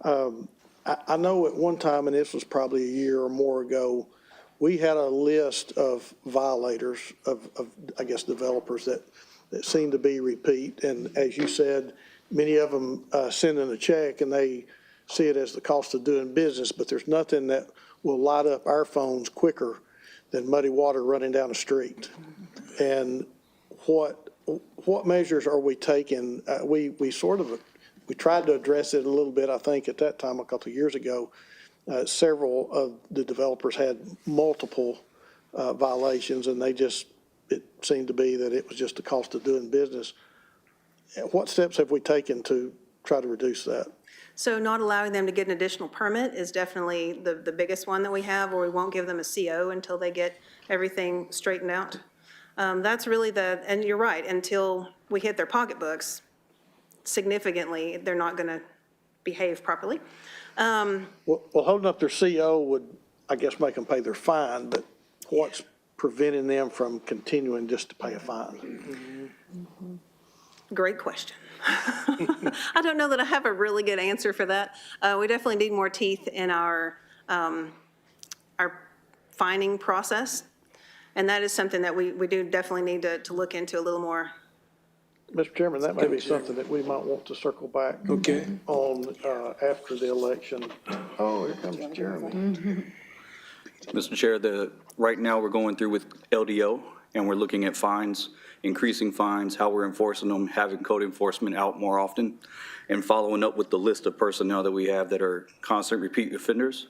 I know at one time, and this was probably a year or more ago, we had a list of violators of I guess, developers that seem to be repeat. And as you said, many of them send in a check and they see it as the cost of doing business, but there's nothing that will light up our phones quicker than muddy water running down the street. And what measures are we taking? We we tried to address it a little bit, I think, at that time, a couple of years ago. Several of the developers had multiple violations, and it seemed to be that it was just the cost of doing business. What steps have we taken to try to reduce that? So not allowing them to get an additional permit is definitely the biggest one that we have, or we won't give them a CO until they get everything straightened out. That's really and you're right, until we hit their pocketbooks significantly, they're not going to behave properly. Well, holding up their CO would, I guess, make them pay their fine, but what's preventing them from continuing just to pay a fine? Great question. I don't know that I have a really good answer for that. We definitely need more teeth in our fining process, and that is something that we do definitely need to look into a little more. Mr. Chairman, that may be something that we might want to circle back on after the election. Oh, here comes Jeremy. Mr. Chair, right now we're going through with LDO, and we're looking at fines, increasing fines, how we're enforcing them, having code enforcement out more often, and following up with the list of personnel that we have that are constant repeat offenders,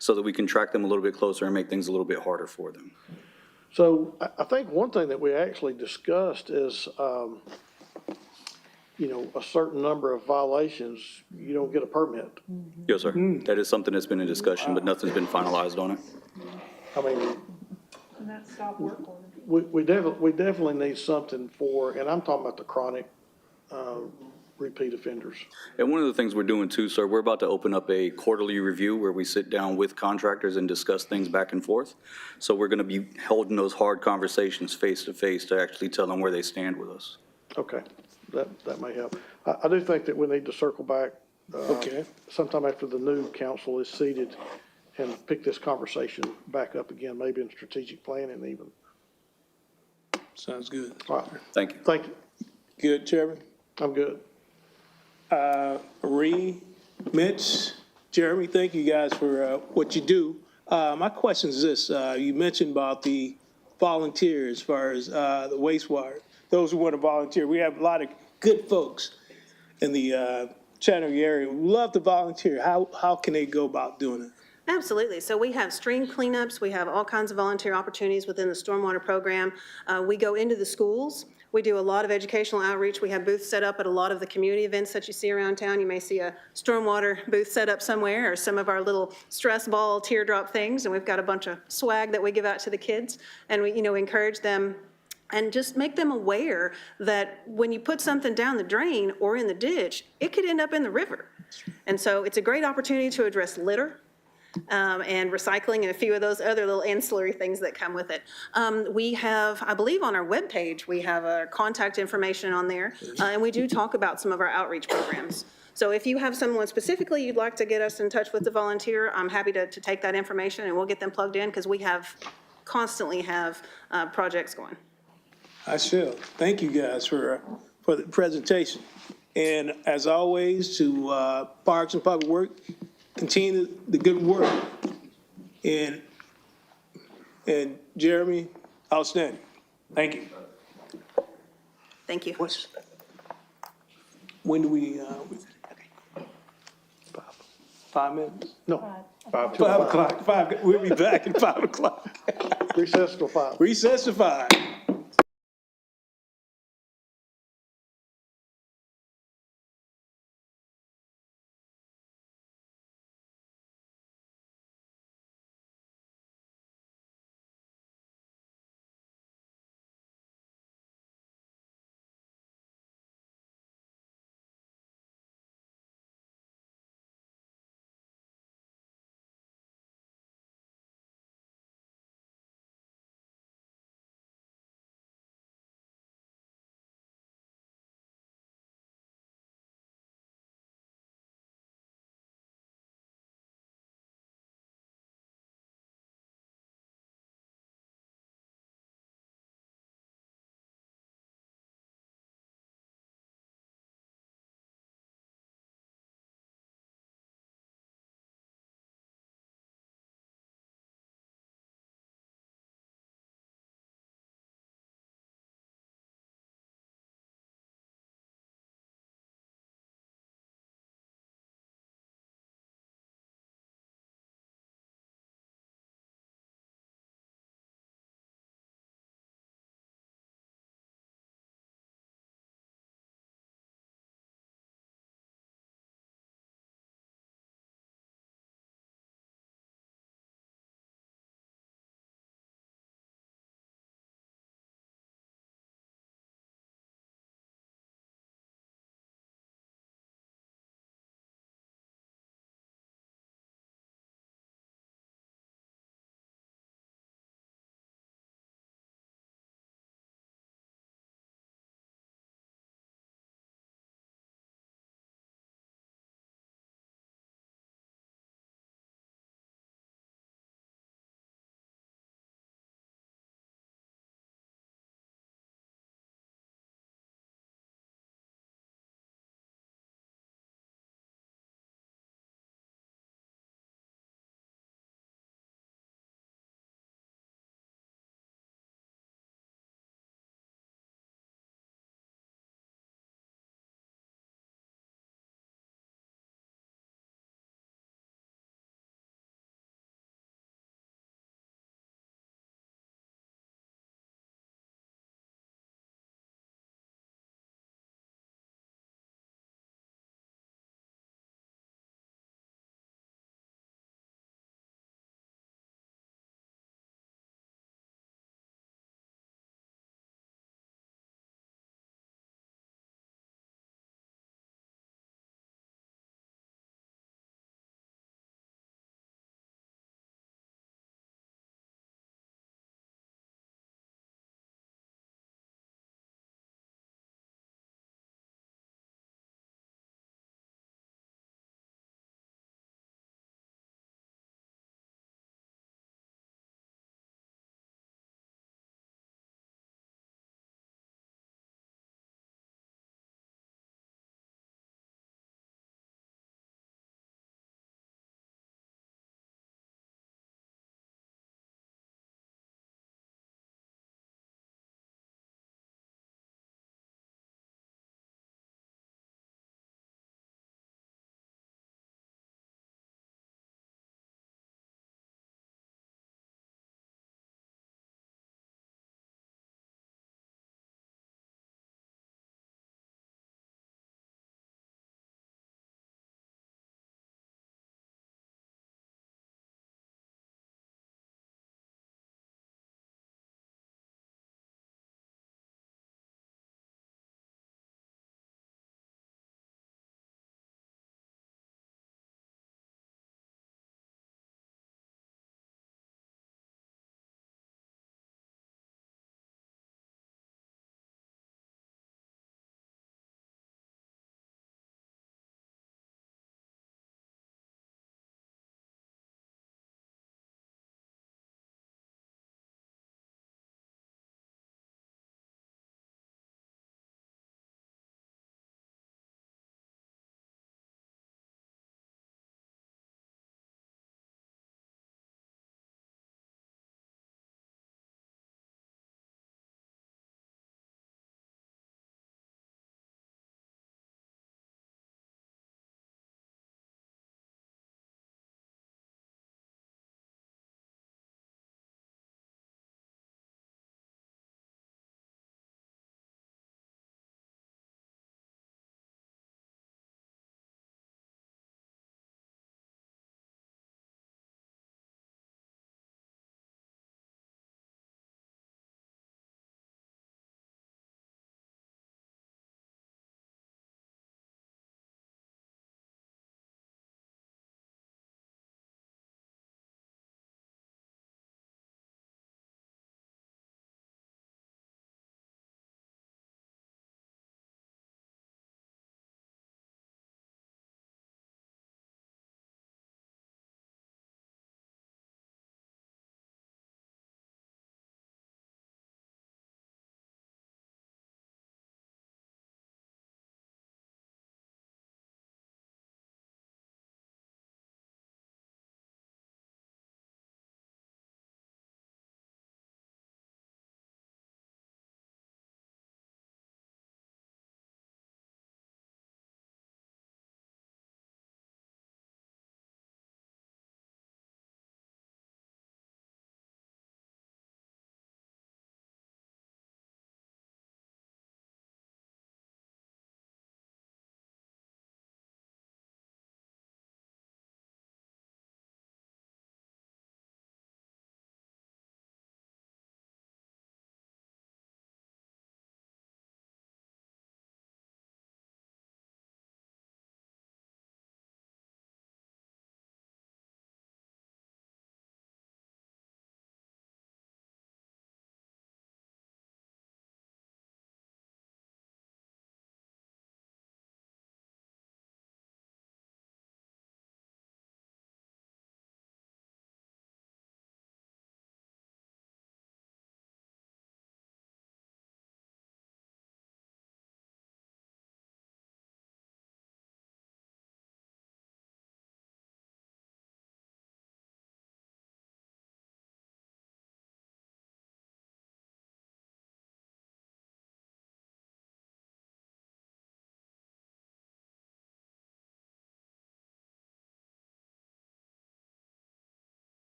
so that we can track them a little bit closer and make things a little bit harder for them. So I think one thing that we actually discussed is, a certain number of violations, you don't get a permit. Yes, sir. That is something that's been in discussion, but nothing's been finalized on it. I mean, And that stop work order. we definitely need something for, and I'm talking about the chronic repeat offenders. And one of the things we're doing too, sir, we're about to open up a quarterly review where we sit down with contractors and discuss things back and forth. So we're going to be holding those hard conversations face to face to actually tell them where they stand with us. Okay, that may help. I do think that we need to circle back sometime after the new council is seated and pick this conversation back up again, maybe in strategic planning even. Sounds good. All right, Thank you. thank you. Good, Chairman. I'm good. Marie, Mitch, Jeremy, thank you guys for what you do. My question is this, you mentioned about the volunteers as far as the wastewater, those who want to volunteer. We have a lot of good folks in the Chattanooga area who love to volunteer. How can they go about doing it? Absolutely. So we have stream cleanups. We have all kinds of volunteer opportunities within the stormwater program. We go into the schools. We do a lot of educational outreach. We have booths set up at a lot of the community events that you see around town. You may see a stormwater booth set up somewhere, or some of our little stress ball teardrop things. And we've got a bunch of swag that we give out to the kids. And we, encourage them and just make them aware that when you put something down the drain or in the ditch, it could end up in the river. And so it's a great opportunity to address litter. And recycling and a few of those other little ancillary things that come with it. We have, I believe on our webpage, we have our contact information on there, and we do talk about some of our outreach programs. So if you have someone specifically you'd like to get us in touch with the volunteer, I'm happy to take that information and we'll get them plugged in, because we constantly have projects going. I shall. Thank you guys for the presentation. And as always, to Parks and Public Works, continue the good work. And Jeremy, outstanding. Thank you. Thank you. When do we, 5 minutes? No, 5 o'clock. We'll be back at 5 o'clock. recess till 5. Recess to 5.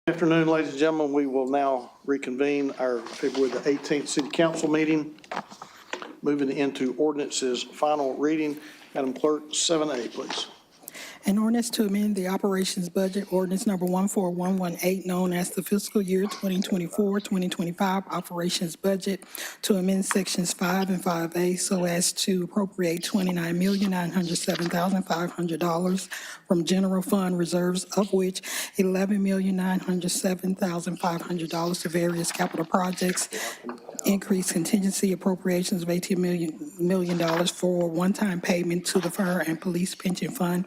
Afternoon, ladies and gentlemen. We will now reconvene our February the 18th City Council meeting. Moving into ordinances, final reading. Madam Clerk, 7A, please. An ordinance to amend the operations budget, ordinance number 14118, known as the fiscal year 2024-2025 operations budget, to amend sections 5 and 5A so as to appropriate $29,907,500 from general fund reserves, of which $11,907,500 to various capital projects, increase contingency appropriations of $18 million for one-time payment to the Fire and Police Pension Fund,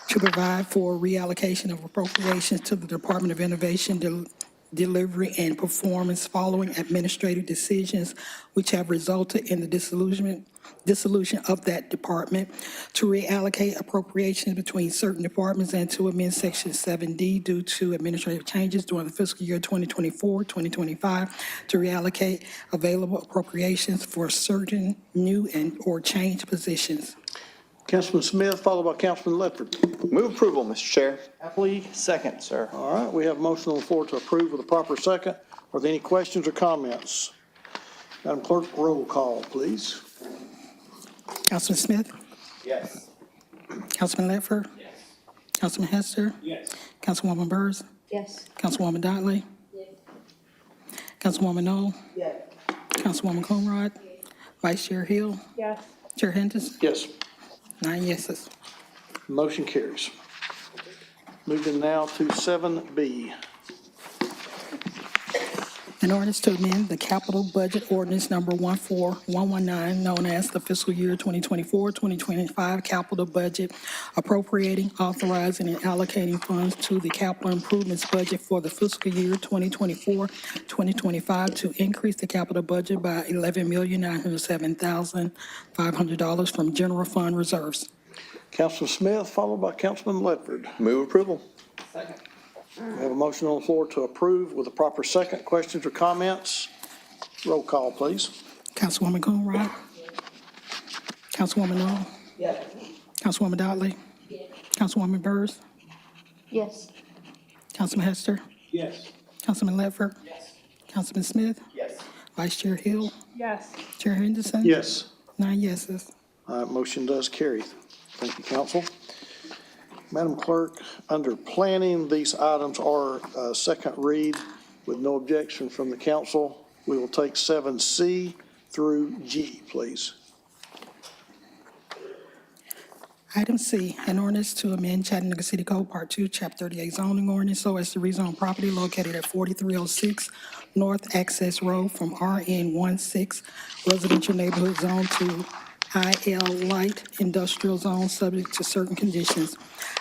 to provide for reallocation of appropriations to the Department of Innovation, Delivery, and Performance following administrative decisions which have resulted in the dissolution of that department, to reallocate appropriations between certain departments, and to amend Section 7D due to administrative changes during the fiscal year 2024-2025, to reallocate available appropriations for certain new and/or changed positions. Councilman Smith, followed by Councilman Ledford. Move approval, Mr. Chair. Happily second, sir. All right, we have a motion on the floor to approve with a proper second. Are there any questions or comments? Madam Clerk, roll call, please. Councilman Smith? Yes. Councilman Ledford? Yes. Councilman Hester? Yes. Councilwoman Burrs? Yes. Councilwoman Dotley? Councilwoman Knoll? Councilwoman Coonrod? Vice Chair Hill? Yes. Chair Henderson? Yes. 9 yeses. Motion carries. Moving now to 7B. An ordinance to amend the capital budget ordinance number 14119, known as the fiscal year 2024-2025 capital budget, appropriating, authorizing, and allocating funds to the capital improvements budget for the fiscal year 2024-2025 to increase the capital budget by $11,907,500 from general fund reserves. Councilman Smith, followed by Councilman Ledford. Move approval. We have a motion on the floor to approve with a proper second. Questions or comments? Roll call, please. Councilwoman Coonrod? Councilwoman Knoll? Councilwoman Dotley? Councilwoman Burrs? Yes. Councilman Hester? Yes. Councilman Ledford? Councilman Smith? Yes. Vice Chair Hill? Yes. Chair Henderson? Yes. 9 yeses. Motion does carry. Thank you, council. Madam Clerk, under planning, these items are second read with no objection from the council. We will take 7C through G, please. Item C, an ordinance to amend Chattanooga City Code Part 2, Chapter 38 zoning ordinance so as to rezone property located at 4306 North Access Road from RN16 Residential Neighborhood Zone to IL Light Industrial Zone, subject to certain conditions.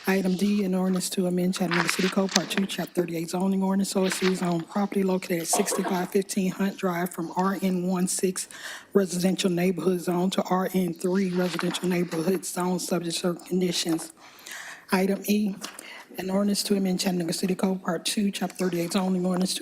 Item D, an ordinance to amend Chattanooga City Code Part 2, Chapter 38 zoning ordinance so as to rezone property located at 6515 Hunt Drive from RN16 Residential Neighborhood Zone to RN3 Residential Neighborhood Zone, subject to certain conditions. Item E, an ordinance to amend Chattanooga City Code Part 2, Chapter 38 zoning ordinance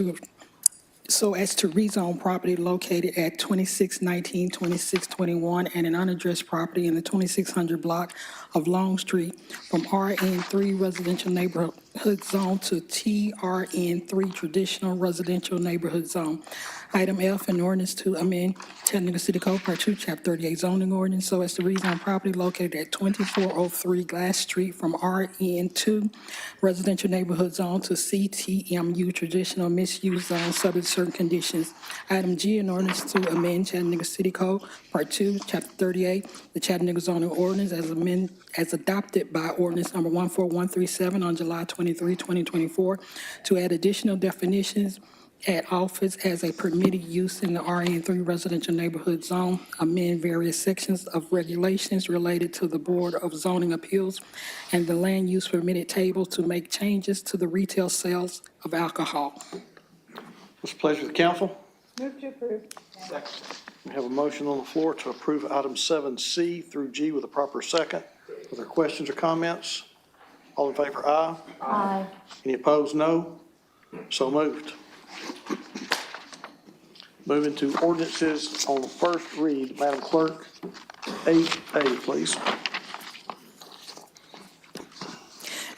so as to rezone property located at 2619, 2621, and an unaddressed property in the 2600 block of Long Street from RN3 Residential Neighborhood Zone to TRN3 Traditional Residential Neighborhood Zone. Item F, an ordinance to amend Chattanooga City Code Part 2, Chapter 38 zoning ordinance so as to rezone property located at 2403 Glass Street from RN2 Residential Neighborhood Zone to CTMU Traditional Misuse Zone, subject to certain conditions. Item G, an ordinance to amend Chattanooga City Code Part 2, Chapter 38, the Chattanooga zoning ordinance as adopted by ordinance number 14137 on July 23, 2024, to add additional definitions at office as a permitted use in the RN3 residential neighborhood zone, amend various sections of regulations related to the Board of Zoning Appeals and the land use permitted table to make changes to the retail sales of alcohol. What's the pleasure of the council? Move to approve. We have a motion on the floor to approve item 7C through G with a proper second. Are there questions or comments? All in favor, aye. Aye. Any opposed, no. So moved. Moving to ordinances on the first read, Madam Clerk, 8A, please.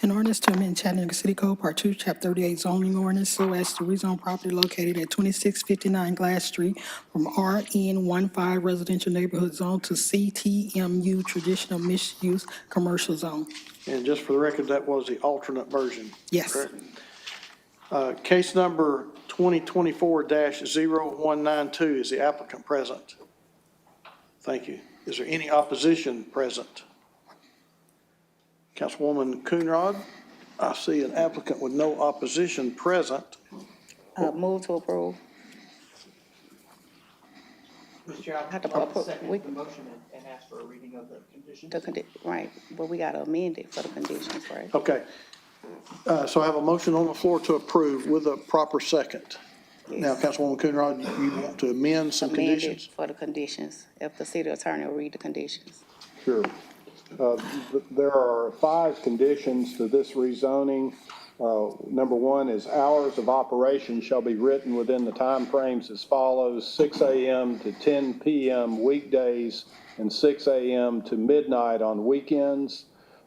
An An ordinance to amend Chattanooga City Code, Part 2, Chapter 38 zoning ordinance so as to rezone property located at 2659 Glass Street from RN15 residential neighborhood zone to CTMU traditional mixed-use commercial zone. And just for the record, that was the alternate version. Yes. Correct? Case number 2024-0192, is the applicant present? Thank you. Is there any opposition present? Councilwoman Coonrod, I see an applicant with no opposition present. Move to approve. Mr. Chair, Have to I'll approve. second We- the motion and ask for a reading of the conditions. Right, but we gotta amend it for the conditions, right? Okay. So I have a motion on the floor to approve with a proper second. Now, Councilwoman Coonrod, you want to amend some Amend it conditions? for the conditions, if the city attorney will read the conditions. Sure. There are 5 conditions to this rezoning. Number 1 is hours of operation shall be written within the timeframes as follows: 6 a.m. to 10 p.m. weekdays and 6 a.m. to midnight on weekends.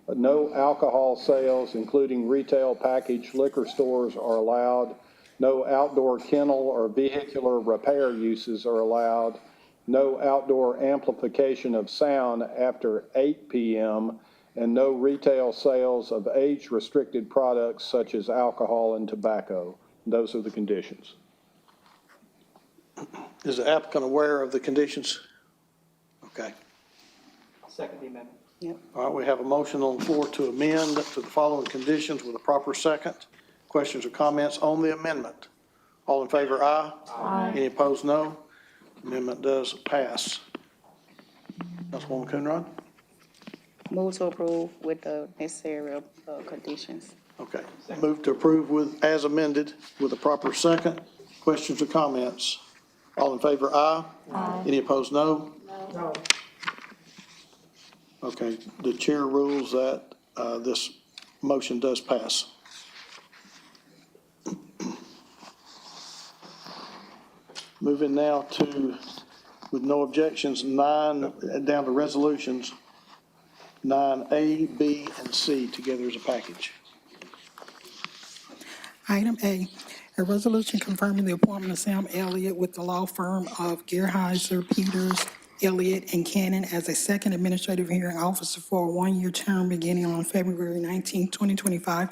No alcohol sales, including retail packaged liquor stores, are allowed. No outdoor kennel or vehicular repair uses are allowed. No outdoor amplification of sound after 8 p.m., and no retail sales of age-restricted products such as alcohol and tobacco. Those are the conditions. Is the applicant aware of the conditions? Okay. Second the amendment. All right, we have a motion on the floor to amend to the following conditions with a proper second. Questions or comments on the amendment? All in favor, aye. Aye. Any opposed, no. Amendment does pass. Councilwoman Coonrod? Move to approve with the necessary conditions. Okay. Move to approve with, as amended, with a proper second. Questions or comments? All in favor, aye. Aye. Any opposed, no. No. Okay, the chair rules that this motion does pass. Moving now to, with no objections, 9, down to resolutions, 9A, B, and C together as a package. Item A, a resolution confirming the appointment of Sam Elliott with the law firm of Gearheiser, Peters, Elliott, and Cannon as a second administrative hearing officer for a 1-year term beginning on February 19, 2025,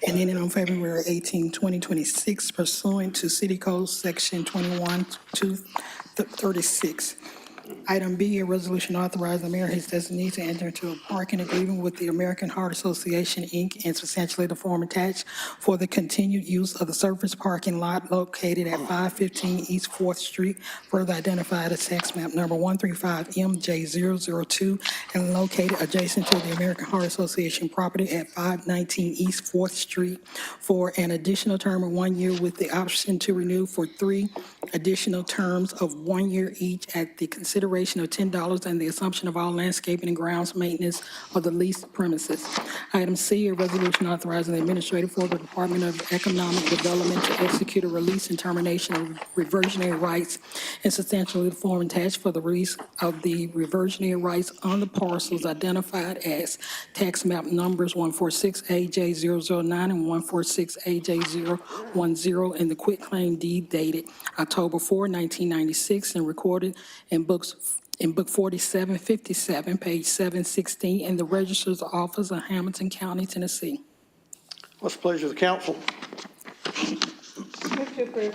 and ending on February 18, 2026, pursuant to City Code Section 21-236. Item B, a resolution authorizing the mayor and his designee to enter into a parking agreement with the American Heart Association, Inc., and substantially the form attached for the continued use of the surface parking lot located at 515 East 4th Street, further identified as tax map number 135MJ002, and located adjacent to the American Heart Association property at 519 East 4th Street for an additional term of 1 year with the option to renew for 3 additional terms of 1 year each at the consideration of $10 and the assumption of all landscaping and grounds maintenance of the leased premises. Item C, a resolution authorizing the administrator for the Department of Economic Development to execute a release and termination of reversionary rights and substantially the form attached for the release of the reversionary rights on the parcels identified as tax map numbers 146AJ009 and 146AJ010 in the quitclaim deed dated October 4, 1996, and recorded in Book 4757, page 716, in the Registrar's Office of Hamilton County, Tennessee. What's the pleasure of the council? Move to approve.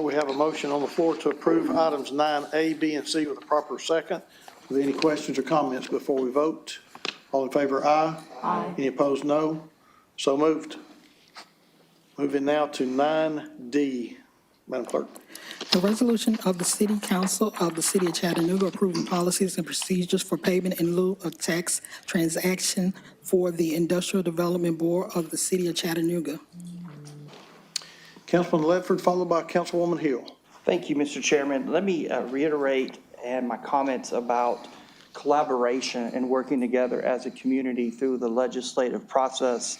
We have a motion on the floor to approve items 9A, B, and C with a proper second. Are there any questions or comments before we vote? All in favor, aye. Aye. Any opposed, no. So moved. Moving now to 9D. Madam Clerk. A resolution of the City Council of the City of Chattanooga approving policies and procedures for payment in lieu of tax transaction for the Industrial Development Board of the City of Chattanooga. Councilman Ledford, followed by Councilwoman Hill. Thank you, Mr. Chairman. Let me reiterate my comments about collaboration and working together as a community through the legislative process.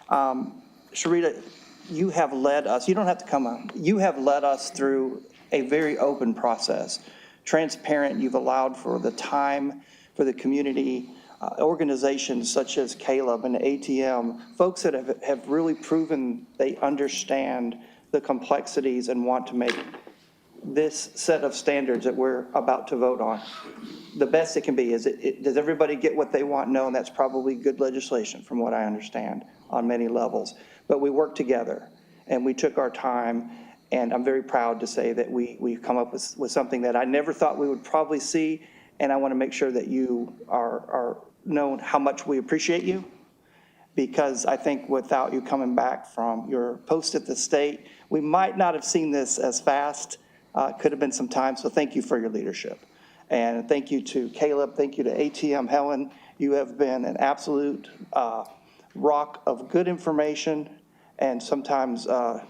Sharita, you have led us, you don't have to come up, you have led us through a very open process, transparent. You've allowed for the time for the community organizations such as Caleb and ATM, folks that have really proven they understand the complexities and want to make this set of standards that we're about to vote on the best it can be. Does everybody get what they want? No, and that's probably good legislation from what I understand on many levels. But we worked together and we took our time, and I'm very proud to say that we've come up with something that I never thought we would probably see, and I want to make sure that you are known how much we appreciate you, because I think without you coming back from your post at the state, we might not have seen this as fast. Could have been some time, so thank you for your leadership. And thank you to Caleb, thank you to ATM. Helen, you have been an absolute rock of good information, and sometimes the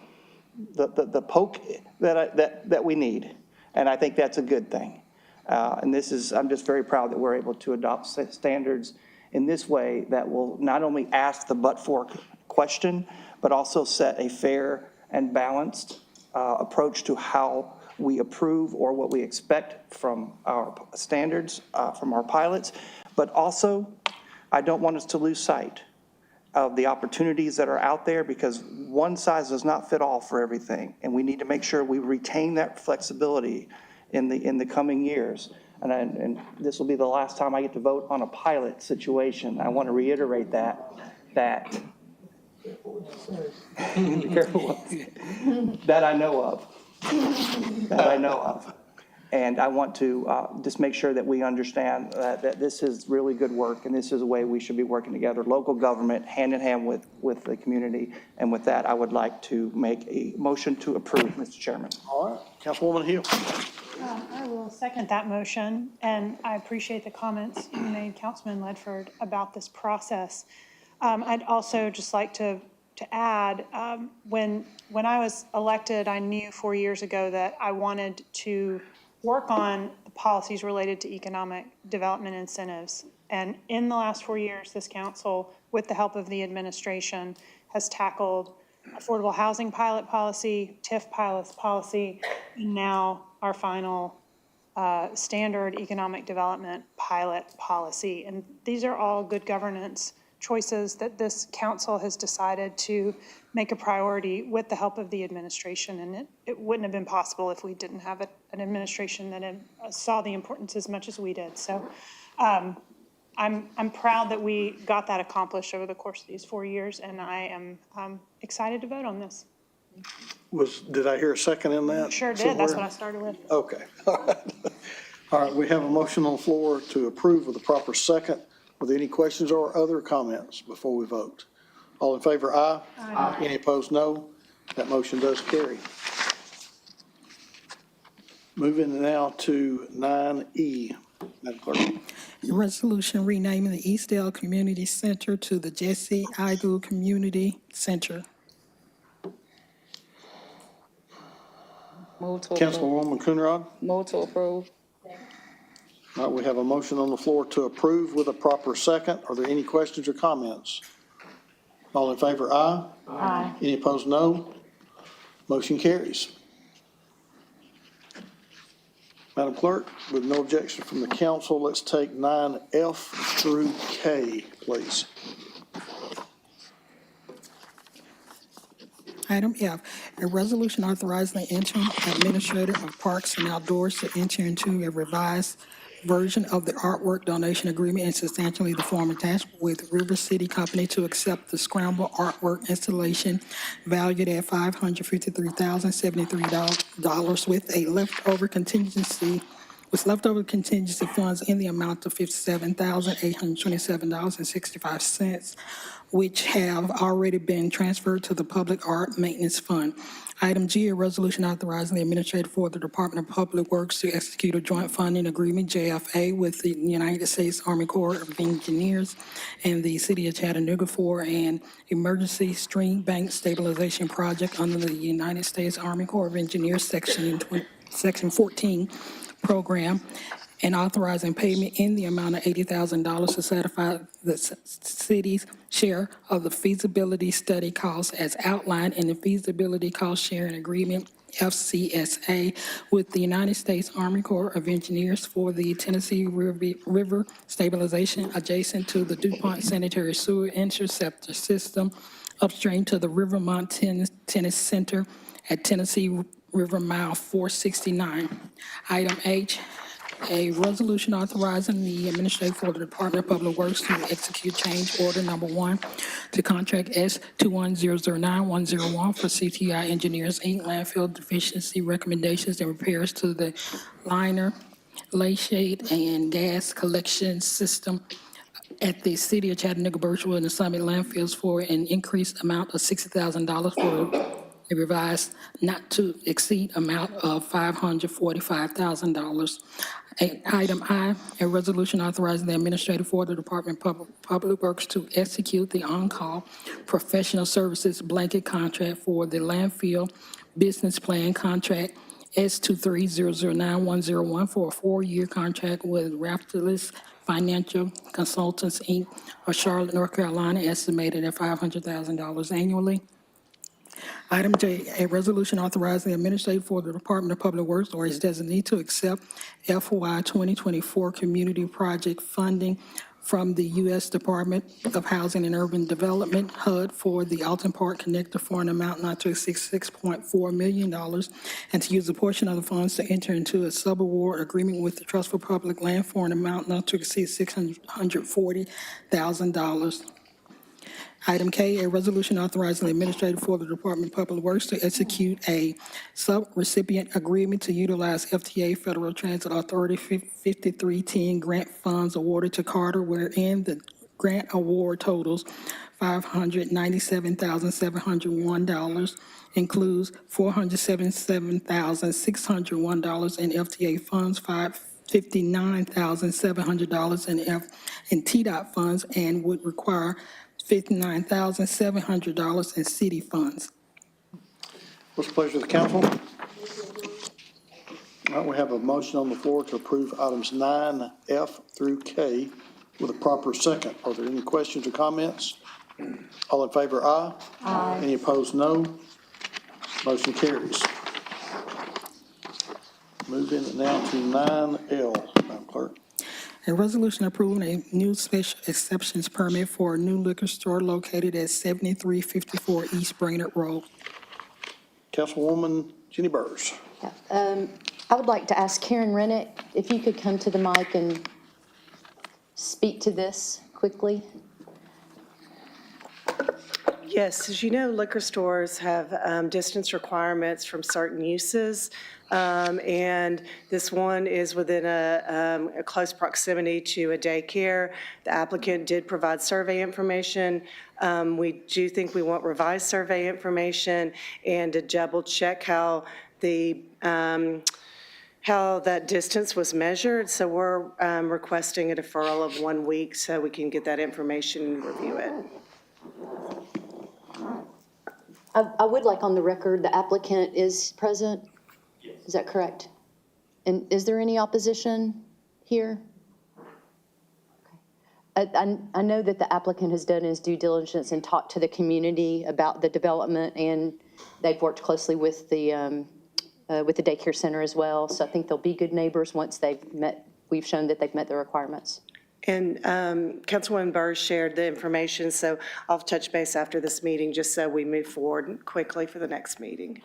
poke that we need. And I think that's a good thing. And I'm just very proud that we're able to adopt standards in this way that will not only ask the but-for question, but also set a fair and balanced approach to how we approve or what we expect from our standards, from our pilots. But also, I don't want us to lose sight of the opportunities that are out there, because one size does not fit all for everything. And we need to make sure we retain that flexibility in the coming years. And this will be the last time I get to vote on a pilot situation. I want to reiterate that that I know of. And I want to just make sure that we understand that this is really good work, and this is the way we should be working together, local government, hand in hand with the community. And with that, I would like to make a motion to approve, Mr. Chairman. All right, Councilwoman Hill. I will second that motion, and I appreciate the comments you made, Councilman Ledford, about this process. I'd also just like to add, when I was elected, I knew 4 years ago that I wanted to work on the policies related to economic development incentives. And in the last 4 years, this council, with the help of the administration, has tackled affordable housing pilot policy, TIF pilot policy, and now our final standard economic development pilot policy. And these are all good governance choices that this council has decided to make a priority with the help of the administration. And it wouldn't have been possible if we didn't have an administration that saw the importance as much as we did. So I'm proud that we got that accomplished over the course of these 4 years, and I am excited to vote on this. Did I hear a second in that? Sure did. somewhere? That's what I started with. Okay. All right, we have a motion on the floor to approve with a proper second. Are there any questions or other comments before we vote? All in favor, aye. Aye. Any opposed, no. That motion does carry. Moving now to 9E. Madam Clerk. A resolution renaming the Eastdale Community Center to the Jesse Igu Community Center. Move to approve. Councilwoman Coonrod. Move to approve. All right, we have a motion on the floor to approve with a proper second. Are there any questions or comments? All in favor, aye. Aye. Any opposed, no. Motion carries. Madam Clerk, with no objection from the council, let's take 9F through K, please. Item F, a resolution authorizing the interim administrator of Parks and Outdoors to enter into a revised version of the artwork donation agreement and substantially the form attached with River City Company to accept the Scramble artwork installation valued at $553,073 with leftover contingency funds in the amount of $57,827.65, which have already been transferred to the Public Art Maintenance Fund. Item G, a resolution authorizing the administrator for the Department of Public Works to execute a joint funding agreement, JFA, with the United States Army Corps of Engineers and the City of Chattanooga for an emergency stream bank stabilization project under the United States Army Corps of Engineers Section 14 program, and authorizing payment in the amount of $80,000 to satisfy the city's share of the feasibility study costs as outlined in the feasibility cost sharing agreement FCSA with the United States Army Corps of Engineers for the Tennessee River stabilization adjacent to the DuPont Sanitary Sewer Interceptor System upstream to the Rivermont Tennis Center at Tennessee River Mile 469. Item H, a resolution authorizing the administrator for the Department of Public Works to execute change order number 1 to contract S21009-101 for CTI Engineers, Inc., landfill deficiency recommendations and repairs to the liner, lay shade, and gas collection system at the City of Chattanooga, Birchwood, and the Summit landfills for an increased amount of $60,000 for a revised not to exceed amount of $545,000. Item I, a resolution authorizing the administrator for the Department of Public Works to execute the on-call professional services blanket contract for the landfill business plan contract S23009-101 for a 4-year contract with Raptorless Financial Consultants, Inc. of Charlotte, North Carolina, estimated at $500,000 annually. Item J, a resolution authorizing the administrator for the Department of Public Works or his designee to accept FY 2024 community project funding from the U.S. Department of Housing and Urban Development, HUD, for the Alton Park Connector for an amount not to exceed $6.4 million, and to use a portion of the funds to enter into a subaward agreement with the Trust for Public Land for an amount not to exceed $640,000. Item K, a resolution authorizing the administrator for the Department of Public Works to execute a sub-recipient agreement to utilize FTA Federal Transit Authority 5310 grant funds awarded to Carter, wherein the grant award totals $597,701, includes $477,601 in FTA funds, $59,700 in TDOT funds, and would require $59,700 in city funds. What's the pleasure of the council? All right, we have a motion on the floor to approve items 9F through K with a proper second. Are there any questions or comments? All in favor, aye. Aye. Any opposed, no. Motion carries. Moving now to 9L, Madam Clerk. A resolution approving a new special exceptions permit for a new liquor store located at 7354 East Brainerd Road. Councilwoman Jenny Burrs. I would like to ask Karen Rennick if you could come to the mic and speak to this quickly. Yes, as you know, liquor stores have distance requirements from certain uses, and this one is within a close proximity to a daycare. The applicant did provide survey information. We do think we want revised survey information and to double check how that distance was measured. So we're requesting a deferral of 1 week so we can get that information and review it. I would like on the record, the applicant is present? Yes. Is that correct? And is there any opposition here? Okay. I know that the applicant has done his due diligence and talked to the community about the development, and they've worked closely with the daycare center as well. So I think they'll be good neighbors once we've shown that they've met the requirements. And Councilwoman Burrs shared the information, so I'll touch base after this meeting just so we move forward quickly for the next meeting.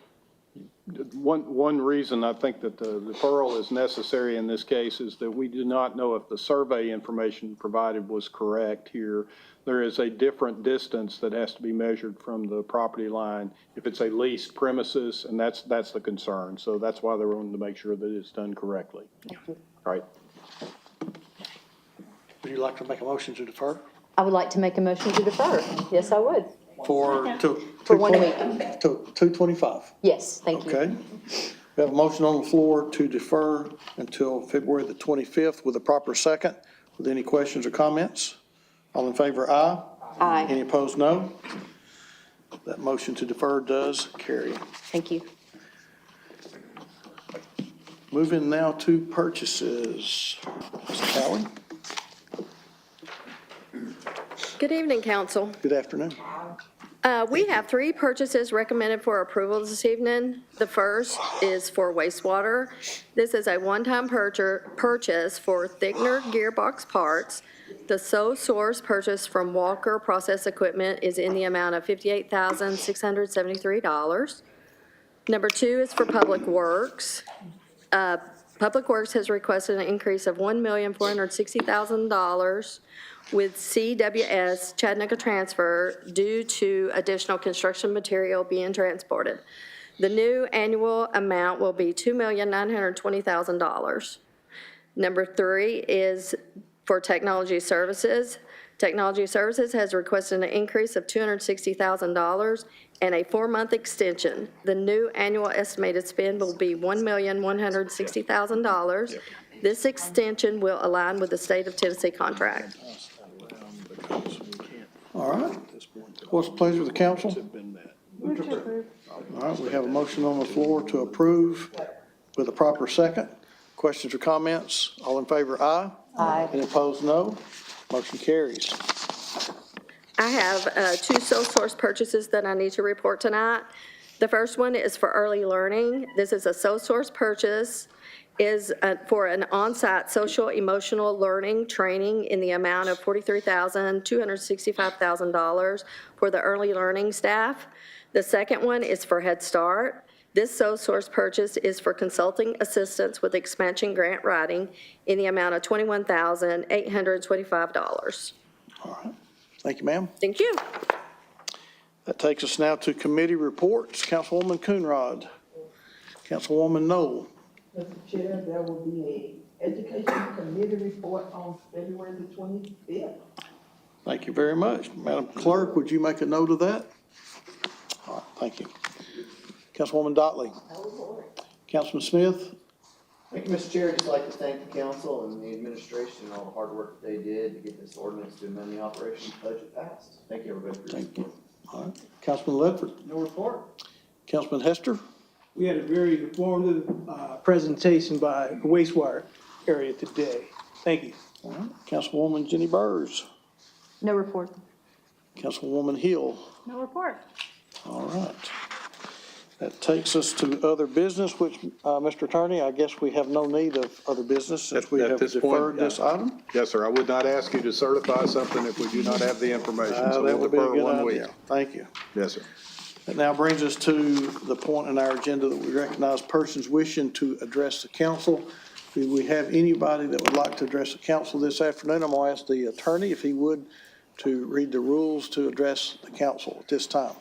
One reason I think that the deferral is necessary in this case is that we do not know if the survey information provided was correct here. There is a different distance that has to be measured from the property line if it's a leased premises, and that's the concern. So that's why they're wanting to make sure that it's done correctly. All right. Would you like to make a motion to defer? I would like to make a motion to defer. Yes, I would. For 1 week. To 2/25. Yes, thank you. Okay. We have a motion on the floor to defer until February the 25th with a proper second. With any questions or comments? All in favor, aye. Aye. Any opposed, no. That motion to defer does carry. Thank you. Moving now to purchases. Mr. Cowan. Good evening, council. Good afternoon. We have 3 purchases recommended for approval this evening. The first is for wastewater. This is a one-time purchase for thickener gearbox parts. The sole source purchase from Walker Process Equipment is in the amount of $58,673. Number 2 is for Public Works. Public Works has requested an increase of $1,460,000 with CWS Chattanooga transfer due to additional construction material being transported. The new annual amount will be $2,920,000. Number 3 is for Technology Services. Technology Services has requested an increase of $260,000 and a 4-month extension. The new annual estimated spend will be $1,160,000. This extension will align with the state of Tennessee contract. All right. What's the pleasure of the council? All right, we have a motion on the floor to approve with a proper second. Questions or comments? All in favor, aye. Aye. Any opposed, no. Motion carries. I have 2 sole source purchases that I need to report tonight. The first one is for early learning. This is a sole source purchase, is for an on-site social emotional learning training in the amount of $43,265,000 for the early learning staff. The second one is for Head Start. This sole source purchase is for consulting assistance with expansion grant writing in the amount of $21,825. All right. Thank you, ma'am. Thank you. That takes us now to committee reports. Councilwoman Coonrod. Councilwoman Knoll. Mr. Chair, there will be a education committee report on February the 25th. Thank you very much. Madam Clerk, would you make a note of that? All right, thank you. Councilwoman Dotley. Councilman Smith. Thank you, Mr. Chair. I'd just like to thank the council and the administration and all the hard work that they did to get this ordinance to amend the operations budget passed. Thank you, everybody, for your support. All right. Councilman Ledford. No report. Councilman Hester. We had a very informative presentation by the wastewater area today. Thank you. All right. Councilwoman Jenny Burrs. No report. Councilwoman Hill. No report. All right. That takes us to other business, which, Mr. Attorney, I guess we have no need of other business since we have deferred this item. Yes, sir. I would not ask you to certify something if we do not have the information. So That we'll would be a defer good 1 idea. week. Thank you. Yes, sir. That now brings us to the point in our agenda that we recognize persons wishing to address the council. Do we have anybody that would like to address the council this afternoon? I'm going to ask the attorney if he would to read the rules to address the council at this time.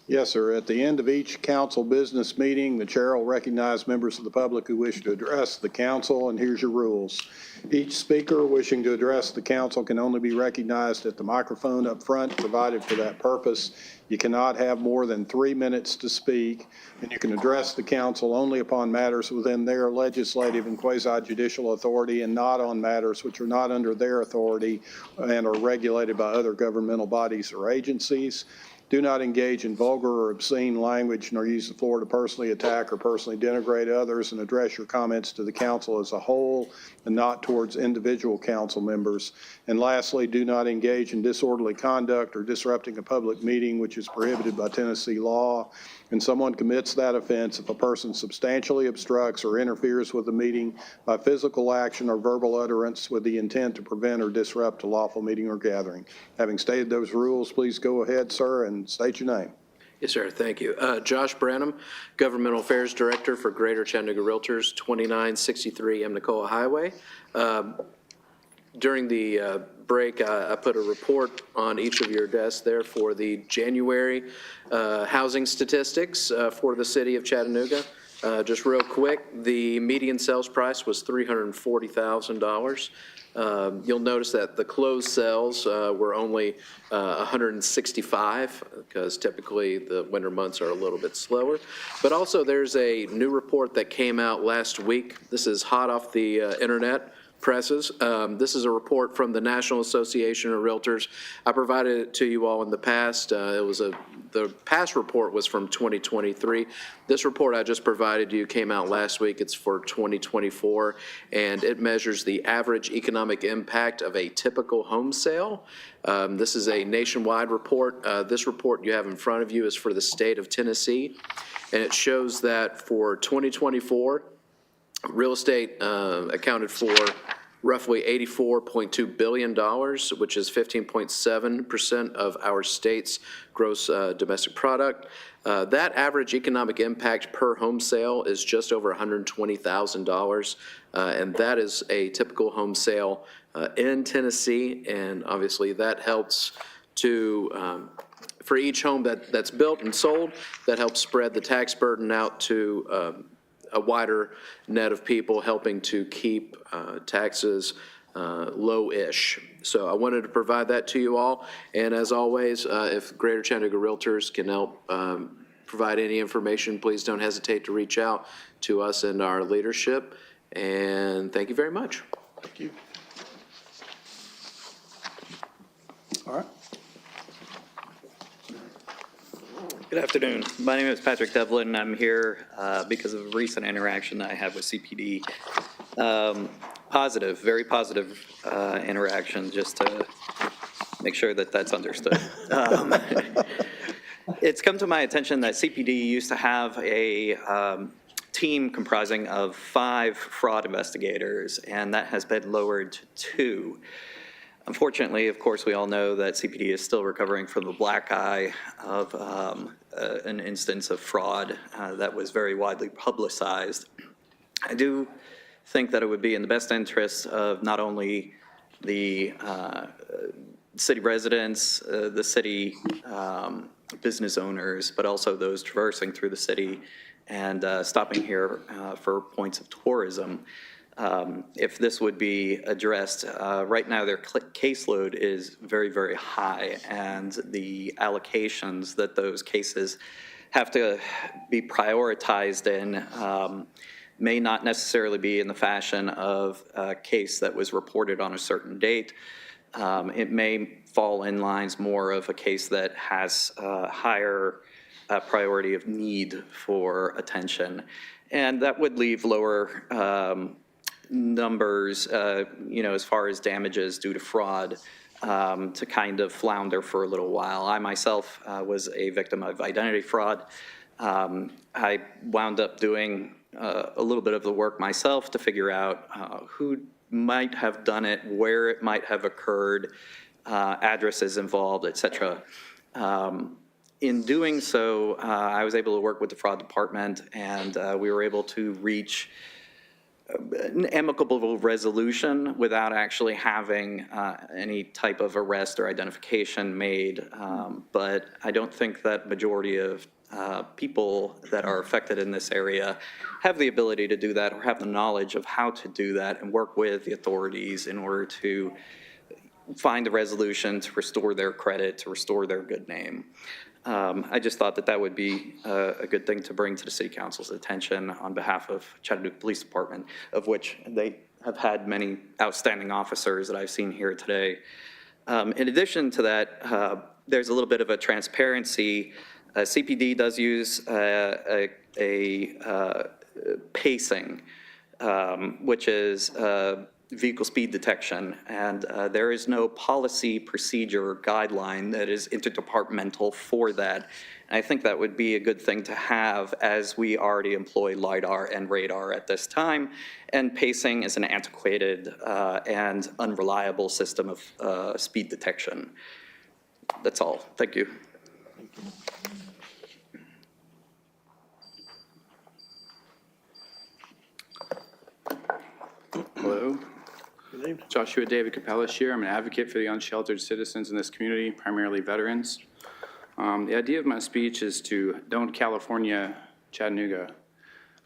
Yes, sir. At the end of each council business meeting, the chair will recognize members of the public who wish to address the council, and here's your rules. Each speaker wishing to address the council can only be recognized at the microphone up front provided for that purpose. You cannot have more than 3 minutes to speak, and you can address the council only upon matters within their legislative and quasi-judicial authority and not on matters which are not under their authority and are regulated by other governmental bodies or agencies. Do not engage in vulgar or obscene language, nor use the floor to personally attack or personally denigrate others, and address your comments to the council as a whole and not towards individual council members. And lastly, do not engage in disorderly conduct or disrupting a public meeting, which is prohibited by Tennessee law. And someone commits that offense if a person substantially obstructs or interferes with the meeting by physical action or verbal utterance with the intent to prevent or disrupt a lawful meeting or gathering. Having stated those rules, please go ahead, sir, and state your name. Yes, sir. Thank you. Josh Branham, Governmental Affairs Director for Greater Chattanooga Realtors, 2963 Emnicola Highway. During the break, I put a report on each of your desks there for the January housing statistics for the city of Chattanooga. Just real quick, the median sales price was $340,000. You'll notice that the closed sales were only 165 because typically the winter months are a little bit slower. But also there's a new report that came out last week. This is hot off the internet presses. This is a report from the National Association of Realtors. I provided it to you all in the past. The past report was from 2023. This report I just provided you came out last week. It's for 2024, and it measures the average economic impact of a typical home sale. This is a nationwide report. This report you have in front of you is for the state of Tennessee, and it shows that for 2024, real estate accounted for roughly $84.2 billion, which is 15.7% of our state's gross domestic product. That average economic impact per home sale is just over $120,000, and that is a typical home sale in Tennessee, and obviously that helps to, for each home that's built and sold, that helps spread the tax burden out to a wider net of people, helping to keep taxes low-ish. So I wanted to provide that to you all. And as always, if Greater Chattanooga Realtors can help provide any information, please don't hesitate to reach out to us and our leadership. And thank you very much. Thank you. All right. Good afternoon. My name is Patrick Devlin. I'm here because of a recent interaction I had with CPD. Positive, very positive interaction, just to make sure that that's understood. It's come to my attention that CPD used to have a team comprising of 5 fraud investigators, and that has been lowered to 2. Unfortunately, of course, we all know that CPD is still recovering from the black eye of an instance of fraud that was very widely publicized. I do think that it would be in the best interest of not only the city residents, the city business owners, but also those traversing through the city and stopping here for points of tourism. If this would be addressed. Right now, their caseload is very, very high, and the allocations that those cases have to be prioritized in may not necessarily be in the fashion of a case that was reported on a certain date. It may fall in lines more of a case that has a higher priority of need for attention, and that would leave lower numbers, as far as damages due to fraud, to kind of flounder for a little while. I myself was a victim of identity fraud. I wound up doing a little bit of the work myself to figure out who might have done it, where it might have occurred, addresses involved, et cetera. In doing so, I was able to work with the fraud department, and we were able to reach an amicable resolution without actually having any type of arrest or identification made. But I don't think that majority of people that are affected in this area have the ability to do that or have the knowledge of how to do that and work with the authorities in order to find a resolution to restore their credit, to restore their good name. I just thought that that would be a good thing to bring to the City Council's attention on behalf of Chattanooga Police Department, of which they have had many outstanding officers that I've seen here today. In addition to that, there's a little bit of a transparency. CPD does use a pacing, which is vehicle speed detection, and there is no policy, procedure, or guideline that is interdepartmental for that. And I think that would be a good thing to have, as we already employ LiDAR and radar at this time, and pacing is an antiquated and unreliable system of speed detection. That's all. Thank you. Hello. Joshua David Capellas here. I'm an advocate for the unsheltered citizens in this community, primarily veterans. The idea of my speech is to don't California Chattanooga.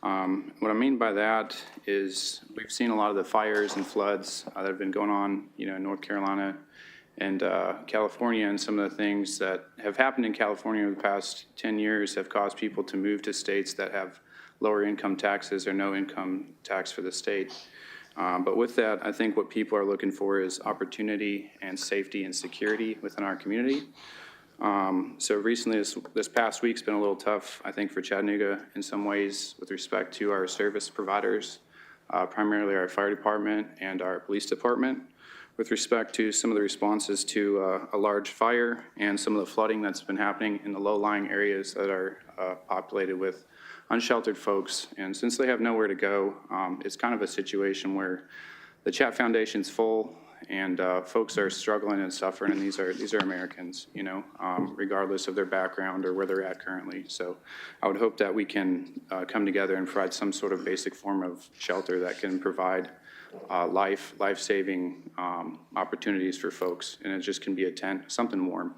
What I mean by that is we've seen a lot of the fires and floods that have been going on, in North Carolina and California, and some of the things that have happened in California over the past 10 years have caused people to move to states that have lower income taxes or no income tax for the state. But with that, I think what people are looking for is opportunity and safety and security within our community. So recently, this past week's been a little tough, I think, for Chattanooga in some ways with respect to our service providers, primarily our fire department and our police department, with respect to some of the responses to a large fire and some of the flooding that's been happening in the low-lying areas that are populated with unsheltered folks. And since they have nowhere to go, it's kind of a situation where the Chat Foundation's full and folks are struggling and suffering, and these are Americans, you know, regardless of their background or where they're at currently. So I would hope that we can come together and provide some sort of basic form of shelter that can provide life-saving opportunities for folks, and it just can be a tent, something warm.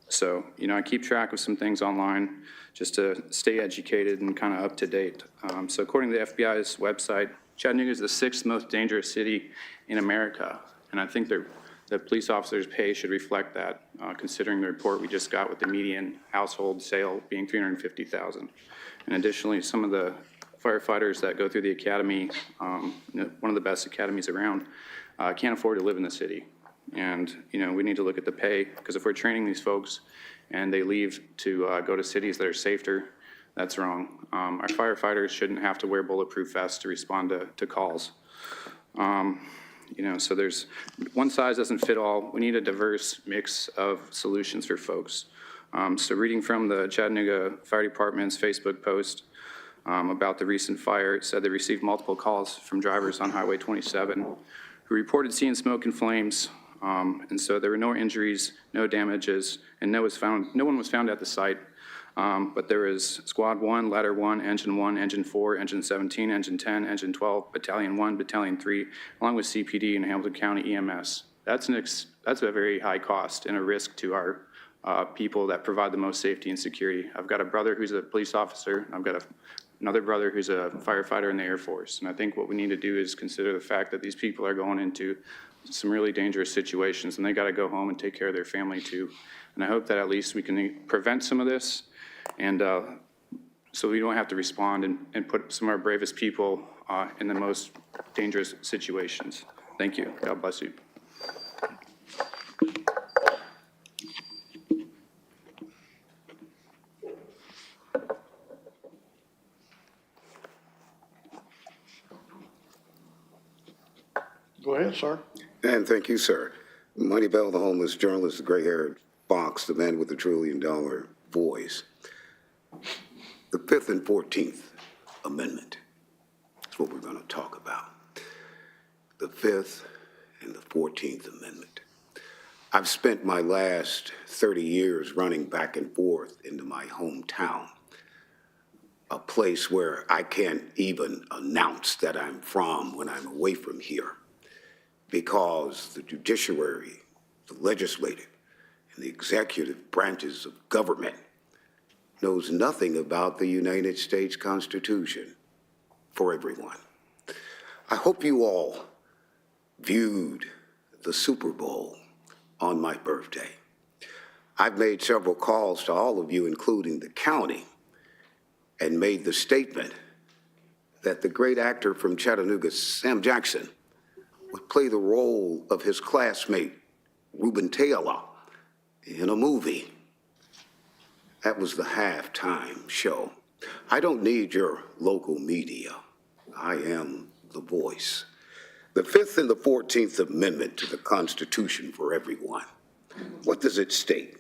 So, you know, I keep track of some things online just to stay educated and kind of up to date. So according to the FBI's website, Chattanooga is the 6th most dangerous city in America, and I think the police officers' pay should reflect that, considering the report we just got with the median household sale being $350,000. And additionally, some of the firefighters that go through the academy, one of the best academies around, can't afford to live in the city. And, you know, we need to look at the pay, because if we're training these folks and they leave to go to cities that are safer, that's wrong. Our firefighters shouldn't have to wear bulletproof vests to respond to calls. You know, so there's, one size doesn't fit all. We need a diverse mix of solutions for folks. So reading from the Chattanooga Fire Department's Facebook post about the recent fire, it said they received multiple calls from drivers on Highway 27 who reported seeing smoke and flames. And so there were no injuries, no damages, and no one was found at the site. But there is Squad 1, Ladder 1, Engine 1, Engine 4, Engine 17, Engine 10, Engine 12, Battalion 1, Battalion 3, along with CPD and Hamilton County EMS. That's a very high cost and a risk to our people that provide the most safety and security. I've got a brother who's a police officer. I've got another brother who's a firefighter in the Air Force. And I think what we need to do is consider the fact that these people are going into some really dangerous situations, and they got to go home and take care of their family too. And I hope that at least we can prevent some of this, and so we don't have to respond and put some of our bravest people in the most dangerous situations. Thank you. God bless you. Go ahead, sir. And thank you, sir. Money Bell, the homeless journalist, the gray-haired fox, the man with the $1 trillion voice. The 5th and 14th Amendment is what we're going to talk about. The 5th and the 14th Amendment. I've spent my last 30 years running back and forth into my hometown, a place where I can't even announce that I'm from when I'm away from here, because the judiciary, the legislative, and the executive branches of government knows nothing about the United States Constitution for everyone. I hope you all viewed the Super Bowl on my birthday. I've made several calls to all of you, including the county, and made the statement that the great actor from Chattanooga, Sam Jackson, would play the role of his classmate, Reuben Taylor, in a movie. That was the halftime show. I don't need your local media. I am the voice. The 5th and the 14th Amendment to the Constitution for everyone. What does it state?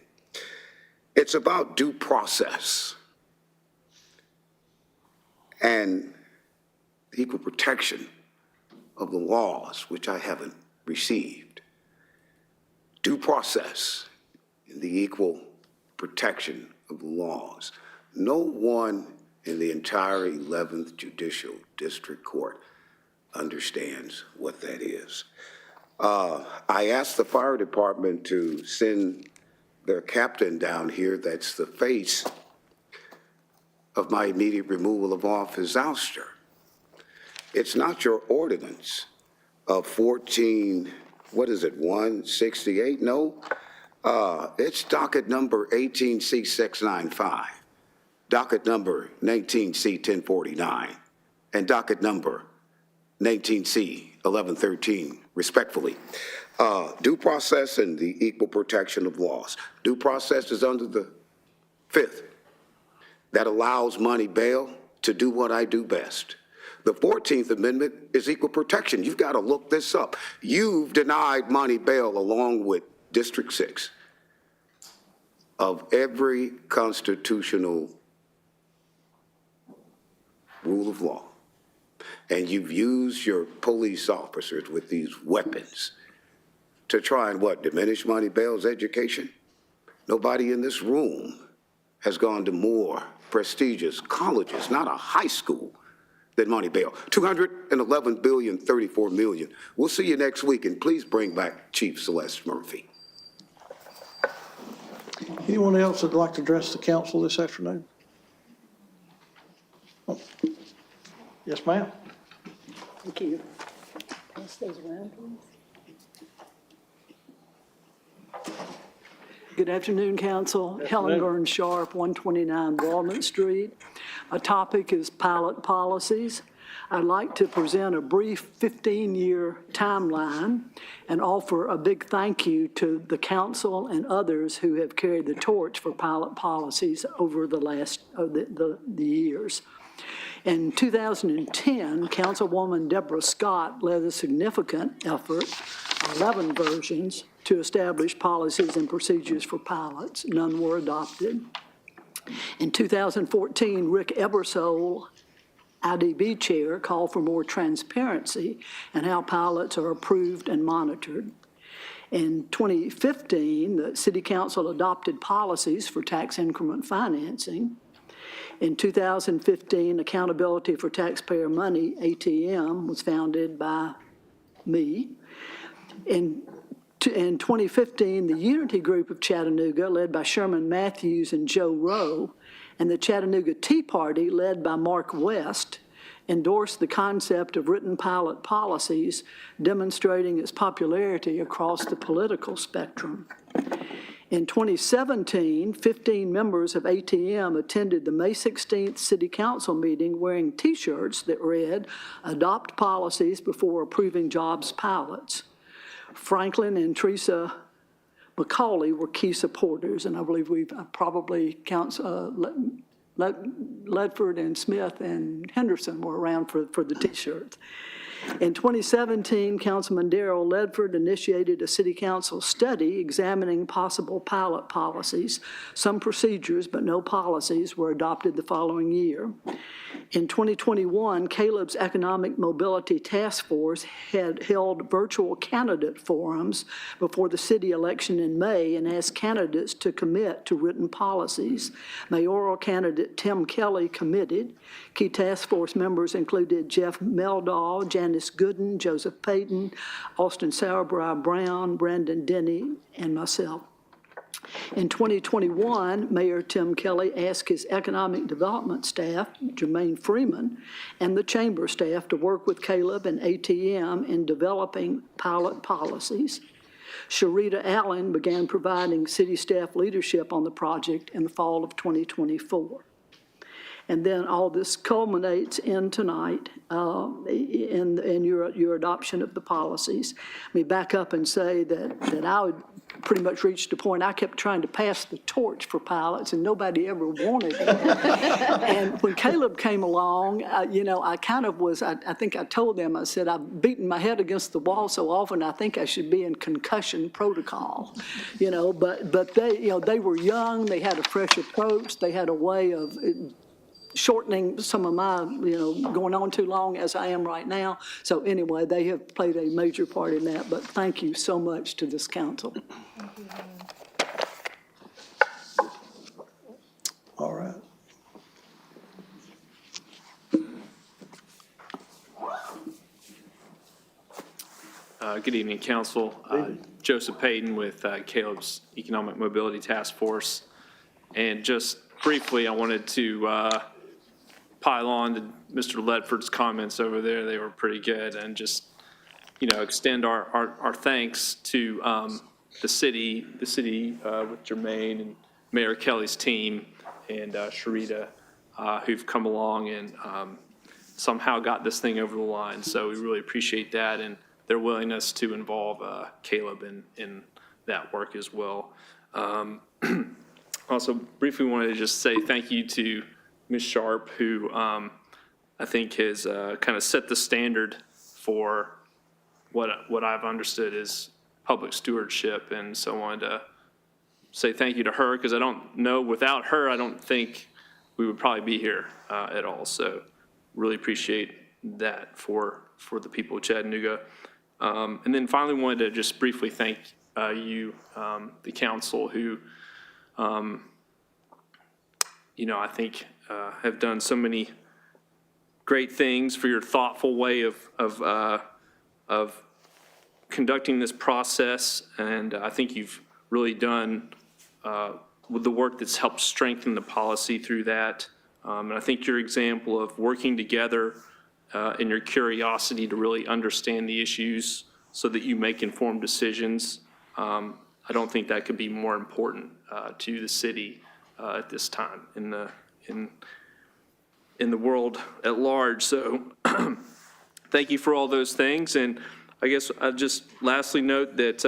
It's about due process and equal protection of the laws, which I haven't received. Due process and the equal protection of the laws. No one in the entire 11th Judicial District Court understands what that is. I asked the fire department to send their captain down here, that's the face of my immediate removal of office ouster. It's not your ordinance of 168? No, it's docket number 18C695, docket number 19C1049, and docket number 19C, 1113, respectfully. Due process and the equal protection of laws. Due process is under the 5th. That allows money bail to do what I do best. The 14th Amendment is equal protection. You've got to look this up. You've denied money bail along with District 6 of every constitutional rule of law. And you've used your police officers with these weapons to try and what, diminish money bail's education? Nobody in this room has gone to more prestigious colleges, not a high school, than money bail. 211 billion, 34 million. We'll see you next week, and please bring back Chief Celeste Murphy. Anyone else that'd like to address the council this afternoon? Oh. Yes, ma'am. Thank you. Pass those around, please. Good afternoon, Council. Helen Gurn Sharp, 129 Walnut Street. Our topic is pilot policies. I'd like to present a brief 15-year timeline and offer a big thank you to the council and others who have carried the torch for pilot policies over the last the years. In 2010, Councilwoman Deborah Scott led a significant effort, 11 versions, to establish policies and procedures for pilots. None were adopted. In 2014, Rick Ebersole, IDB chair, called for more transparency in how pilots are approved and monitored. In 2015, the City Council adopted policies for tax increment financing. In 2015, Accountability for Taxpayer Money, ATM, was founded by me. In 2015, the Unity Group of Chattanooga, led by Sherman Matthews and Joe Rowe, and the Chattanooga Tea Party, led by Mark West, endorsed the concept of written pilot policies, demonstrating its popularity across the political spectrum. In 2017, 15 members of ATM attended the May 16th City Council meeting wearing T-shirts that read, "Adopt policies before approving jobs pilots." Franklin and Teresa McCauley were key supporters, and I believe we've probably Ledford and Smith and Henderson were around for the T-shirts. In 2017, Councilman Darrell Ledford initiated a city council study examining possible pilot policies. Some procedures, but no policies, were adopted the following year. In 2021, Caleb's Economic Mobility Task Force had held virtual candidate forums before the city election in May and asked candidates to commit to written policies. Mayoral candidate Tim Kelly committed. Key task force members included Jeff Meldahl, Janice Gooden, Joseph Payton, Austin Sauerbry Brown, Brandon Denny, and myself. In 2021, Mayor Tim Kelly asked his economic development staff, Jermaine Freeman, and the chamber staff to work with Caleb and ATM in developing pilot policies. Sharita Allen began providing city staff leadership on the project in the fall of 2024. And then all this culminates in tonight in your adoption of the policies. Let me back up and say that I would pretty much reached a point, I kept trying to pass the torch for pilots, and nobody ever wanted it. And when Caleb came along, I kind of was, I think I told them, I said, I've beaten my head against the wall so often, I think I should be in concussion protocol, but they were young, they had a fresh approach, they had a way of shortening some of my, going on too long as I am right now. So anyway, they have played a major part in that, but thank you so much to this council. All right. Good evening, Council. Joseph Payton with Caleb's Economic Mobility Task Force. And just briefly, I wanted to pile on to Mr. Ledford's comments over there. They were pretty good, and just, extend our thanks to the city with Jermaine and Mayor Kelly's team and Sharita, who've come along and somehow got this thing over the line. So we really appreciate that and their willingness to involve Caleb in that work as well. Also, briefly wanted to just say thank you to Ms. Sharp, who I think has kind of set the standard for what I've understood is public stewardship. And so I wanted to say thank you to her, because I don't know, without her, I don't think we would probably be here at all. So really appreciate that for the people of Chattanooga. And then finally wanted to just briefly thank you, the council, who, I think have done so many great things for your thoughtful way of conducting this process. And I think you've really done with the work that's helped strengthen the policy through that. And I think your example of working together and your curiosity to really understand the issues so that you make informed decisions, I don't think that could be more important to the city at this time in the world at large. So thank you for all those things. And I guess I'll just lastly note that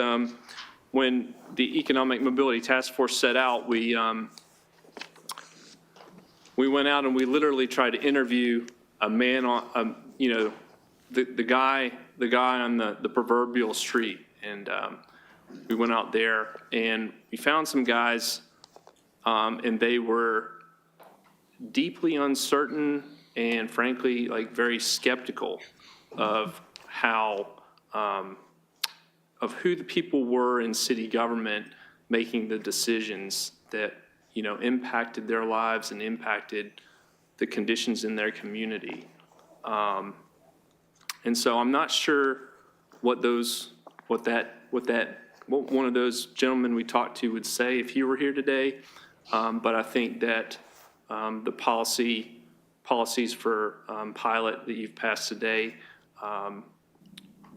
when the Economic Mobility Task Force set out, we went out and we literally tried to interview a man on, the guy on the proverbial street. And we went out there and we found some guys, and they were deeply uncertain and frankly, like very skeptical of how, of who the people were in city government making the decisions that, impacted their lives and impacted the conditions in their community. And so I'm not sure what one of those gentlemen we talked to would say if he were here today. But I think that the policies for pilot that you've passed today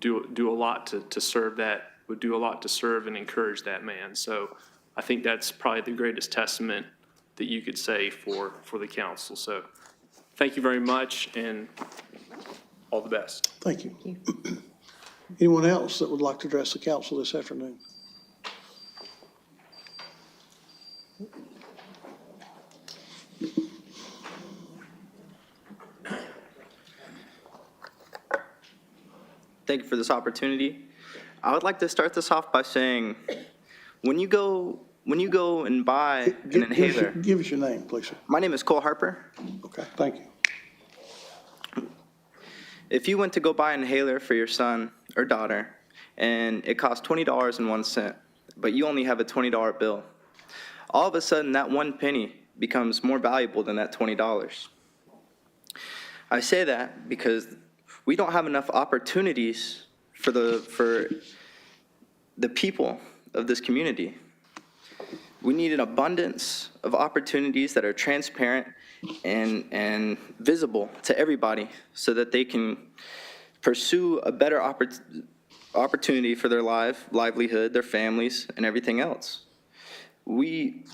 do a lot to serve that, would do a lot to serve and encourage that man. So I think that's probably the greatest testament that you could say for the council. So thank you very much and all the best. Thank you. Anyone else that would like to address the council this afternoon? Thank you for this opportunity. I would like to start this off by saying, when you go and buy an inhaler. Give us your name, please, sir. My name is Cole Harper. Okay, thank you. If you went to go buy an inhaler for your son or daughter, and it costs $20.01, but you only have a $20 bill, all of a sudden that 1 penny becomes more valuable than that $20. I say that because we don't have enough opportunities for the people of this community. We need an abundance of opportunities that are transparent and visible to everybody so that they can pursue a better opportunity for their livelihood, their families, and everything else. We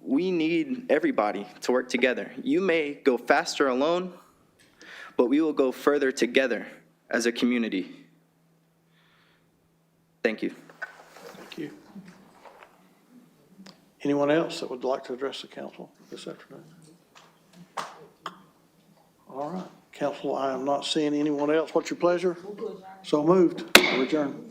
need everybody to work together. You may go faster alone, but we will go further together as a community. Thank you. Thank you. Anyone else that would like to address the council this afternoon? All right, council, I am not seeing anyone else. What's your pleasure? So moved. Adjourn.